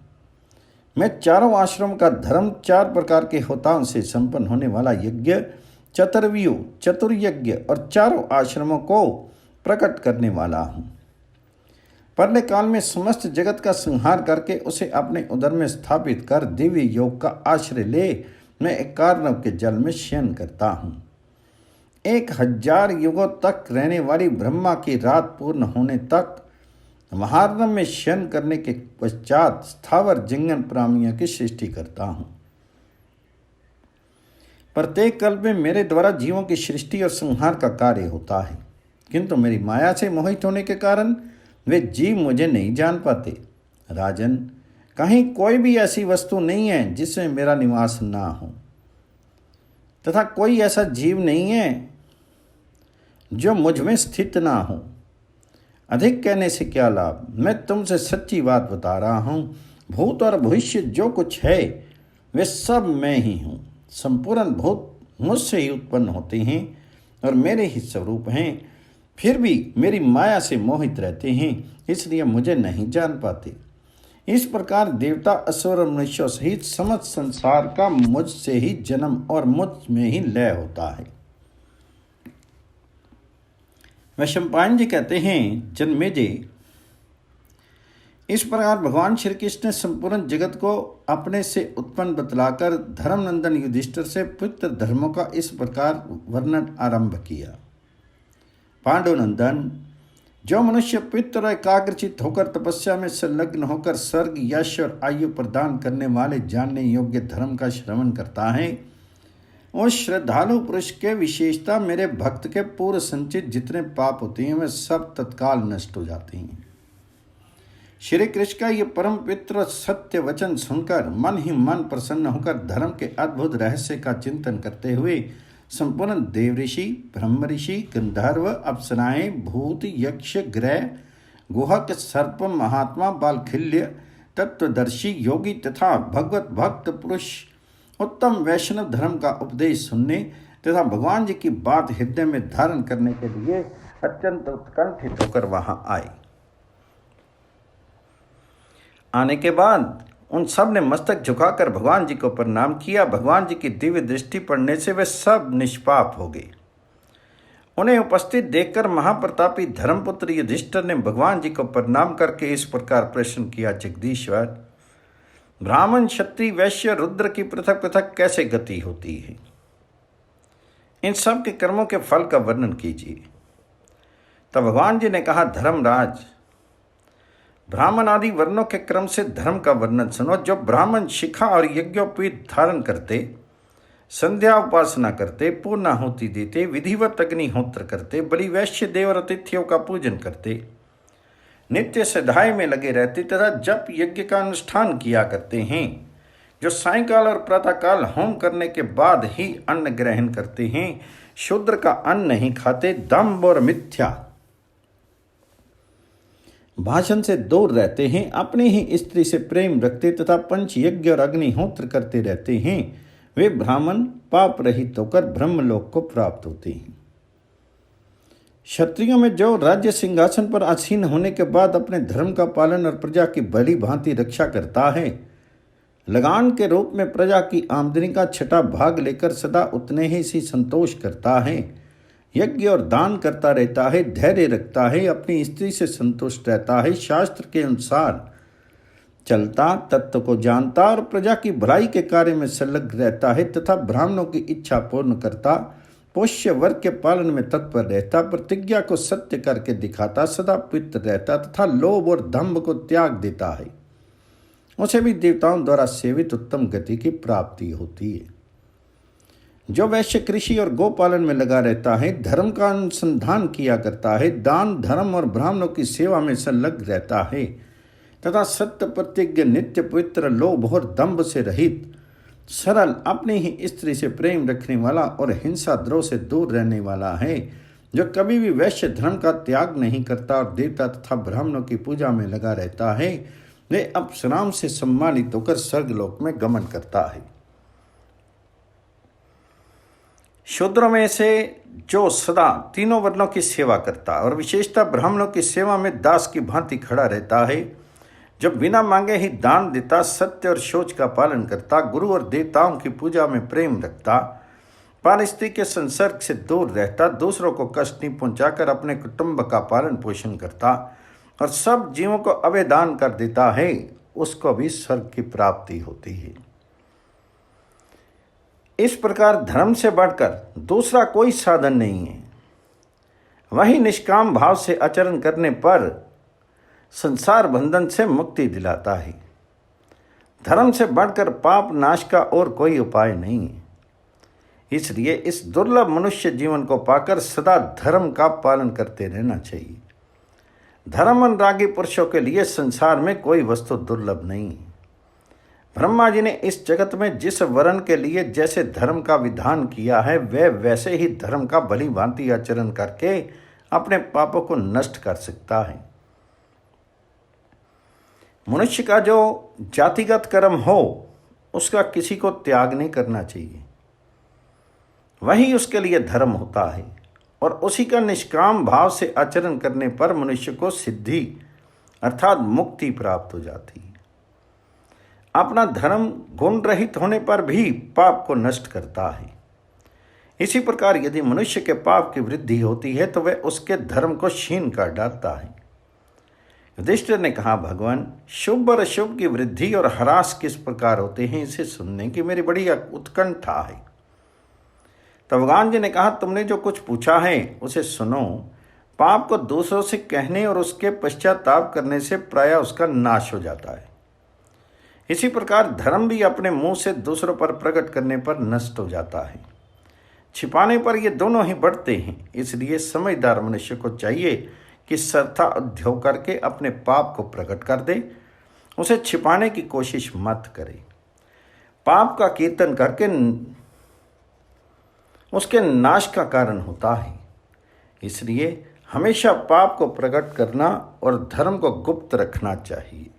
मैं चारों आश्रम का धर्म 4 प्रकार के होताओं से संपन्न होने वाला यज्ञ, चतुर्व्यूह, चतुर्यज्ञ और चारों आश्रमों को प्रकट करने वाला हूँ। परले काल में समस्त जगत का संहार करके उसे अपने उदर में स्थापित कर दिव्य योग का आश्रय ले मैं एकार्णव के जल में शयन करता हूँ। 1000 युगों तक रहने वाली ब्रह्मा की रात पूर्ण होने तक महार्णव में शयन करने के पश्चात स्थावर जंगम प्राणियों की सृष्टि करता हूँ। प्रत्येक कल्प में मेरे द्वारा जीवों की सृष्टि और संहार का कार्य होता है, किंतु मेरी माया से मोहित होने के कारण वे जीव मुझे नहीं जान पाते। राजन, कहीं कोई भी ऐसी वस्तु नहीं है जिसमें मेरा निवास ना हो, तथा कोई ऐसा जीव नहीं है जो मुझ में स्थित ना हो। अधिक कहने से क्या लाभ, मैं तुमसे सच्ची बात बता रहा हूँ। भूत और भविष्य जो कुछ है वे सब मैं ही हूँ। संपूर्ण भूत मुझसे ही उत्पन्न होते हैं और मेरे ही स्वरूप हैं, फिर भी मेरी माया से मोहित रहते हैं, इसलिए मुझे नहीं जान पाते। इस प्रकार देवता, असुर और मनुष्यों सहित समस्त संसार का मुझसे ही जन्म और मुझ में ही लय होता है। वैशंपायन जी कहते हैं, जन्मेजय, इस प्रकार भगवान श्री कृष्ण ने संपूर्ण जगत को अपने से उत्पन्न बतलाकर धर्मनंदन युधिष्ठिर से पुत्र धर्मों का इस प्रकार वर्णन आरंभ किया। पांडुनंदन, जो मनुष्य पितृ और एकाग्रचित होकर तपस्या में संलग्न होकर स्वर्ग, यश और आयु प्रदान करने वाले जानने योग्य धर्म का श्रवण करता है, उस श्रद्धालु पुरुष के विशेषता मेरे भक्त के पूर्व संचित जितने पाप होते हैं वे सब तत्काल नष्ट हो जाते हैं। श्री कृष्ण का ये परम पित्र सत्य वचन सुनकर मन ही मन प्रसन्न होकर धर्म के अद्भुत रहस्य का चिंतन करते हुए संपूर्ण देव ऋषि, ब्रह्म ऋषि, गंधर्व, अप्सराएं, भूत, यक्ष, ग्रह, गुहक, सर्प, महात्मा, बालखिल्य, तत्वदर्शी, योगी तथा भगवत भक्त पुरुष उत्तम वैष्णव धर्म का उपदेश सुनने तथा भगवान जी की बात हृदय में धारण करने के लिए अत्यंत उत्कंठित होकर वहां आए। आने के बाद उन सब ने मस्तक झुकाकर भगवान जी को प्रणाम किया। भगवान जी की दिव्य दृष्टि पड़ने से वे सब निष्पाप हो गए। उन्हें उपस्थित देखकर महाप्रतापी धर्मपुत्र युधिष्ठिर ने भगवान जी को प्रणाम करके इस प्रकार प्रश्न किया, जगदीश्वर, ब्राह्मण, क्षत्रिय, वैश्य, रुद्र की पृथक पृथक कैसे गति होती है? इन सब के कर्मों के फल का वर्णन कीजिए। तब भगवान जी ने कहा, धर्मराज, ब्राह्मण आदि वर्णों के क्रम से धर्म का वर्णन सुनो। जो ब्राह्मण शिखा और यज्ञोपवीत धारण करते, संध्या उपासना करते, पूर्णाहुति देते, विधिवत अग्निहोत्र करते, बलि, वैश्य, देव और अतिथियों का पूजन करते, नित्य सदाई में लगे रहते तथा जप यज्ञ का अनुष्ठान किया करते हैं, जो सायंकाल और प्रातःकाल होम करने के बाद ही अन्न ग्रहण करते हैं, शूद्र का अन्न नहीं खाते, दंभ और मिथ्या भाषण से दूर रहते हैं, अपनी ही स्त्री से प्रेम रखते तथा पंच यज्ञ और अग्निहोत्र करते रहते हैं, वे ब्राह्मण पाप रहित होकर ब्रह्मलोक को प्राप्त होते हैं। क्षत्रियों में जो राज्य सिंहासन पर आसीन होने के बाद अपने धर्म का पालन और प्रजा की भली भांति रक्षा करता है, लगान के रूप में प्रजा की आमदनी का छठा भाग लेकर सदा उतने ही सी संतोष करता है, यज्ञ और दान करता रहता है, धैर्य रखता है, अपनी स्त्री से संतुष्ट रहता है, शास्त्र के अनुसार चलता, तत्व को जानता और प्रजा की भलाई के कार्य में संलग्न रहता है तथा ब्राह्मणों की इच्छा पूर्ण करता, पोष्य वर्ग के पालन में तत्पर रहता, प्रतिज्ञा को सत्य करके दिखाता, सदा पवित्र रहता तथा लोभ और दंभ को त्याग देता है, उसे भी देवताओं द्वारा सेवित उत्तम गति की प्राप्ति होती है। जो वैश्य कृषि और गोपालन में लगा रहता है, धर्म का अनुसंधान किया करता है, दान, धर्म और ब्राह्मणों की सेवा में संलग्न रहता है तथा सत्य, प्रतिज्ञ, नित्य पवित्र, लोभ और दंभ से रहित, सरल, अपनी ही स्त्री से प्रेम रखने वाला और हिंसा द्रोह से दूर रहने वाला है, जो कभी भी वैश्य धर्म का त्याग नहीं करता और देवता तथा ब्राह्मणों की पूजा में लगा रहता है, वे अप्सराओं से सम्मानित होकर स्वर्गलोक में गमन करता है। शूद्रों में से जो सदा तीनों वर्णों की सेवा करता और विशेषतः ब्राह्मणों की सेवा में दास की भांति खड़ा रहता है, जो बिना मांगे ही दान देता, सत्य और शौच का पालन करता, गुरु और देवताओं की पूजा में प्रेम रखता, पारिस्थितिक के संसर्ग से दूर रहता, दूसरों को कष्ट नहीं पहुंचाकर अपने कुटुंब का पालन पोषण करता और सब जीवों को अभयदान कर देता है, उसको भी स्वर्ग की प्राप्ति होती है। इस प्रकार धर्म से बढ़कर दूसरा कोई साधन नहीं है। वही निष्काम भाव से आचरण करने पर संसार बंधन से मुक्ति दिलाता है। धर्म से बढ़कर पाप नाश का और कोई उपाय नहीं है। इसलिए इस दुर्लभ मनुष्य जीवन को पाकर सदा धर्म का पालन करते रहना चाहिए। धर्म अनुरागी पुरुषों के लिए संसार में कोई वस्तु दुर्लभ नहीं है। ब्रह्मा जी ने इस जगत में जिस वर्ण के लिए जैसे धर्म का विधान किया है, वह वैसे ही धर्म का भली भांति आचरण करके अपने पापों को नष्ट कर सकता है। मनुष्य का जो जातिगत कर्म हो, उसका किसी को त्याग नहीं करना चाहिए। वही उसके लिए धर्म होता है और उसी का निष्काम भाव से आचरण करने पर मनुष्य को सिद्धि अर्थात मुक्ति प्राप्त हो जाती है। अपना धर्म गुण रहित होने पर भी पाप को नष्ट करता है। इसी प्रकार यदि मनुष्य के पाप की वृद्धि होती है तो वह उसके धर्म को क्षीण कर डालता है। युधिष्ठिर ने कहा, भगवान, शुभ और अशुभ की वृद्धि और ह्रास किस प्रकार होते हैं, इसे सुनने की मेरी बड़ी उत्कंठा है। तब भगवान जी ने कहा, तुमने जो कुछ पूछा है उसे सुनो। पाप को दूसरों से कहने और उसके पश्चाताप करने से प्रायः उसका नाश हो जाता है। इसी प्रकार धर्म भी अपने मुंह से दूसरों पर प्रकट करने पर नष्ट हो जाता है। छिपाने पर ये दोनों ही बढ़ते हैं। इसलिए समझदार मनुष्य को चाहिए कि श्रद्धा उद्योग करके अपने पाप को प्रकट कर दे, उसे छिपाने की कोशिश मत करे। पाप का कीर्तन करके उसके नाश का कारण होता है। इसलिए हमेशा पाप को प्रकट करना और धर्म को गुप्त रखना चाहिए।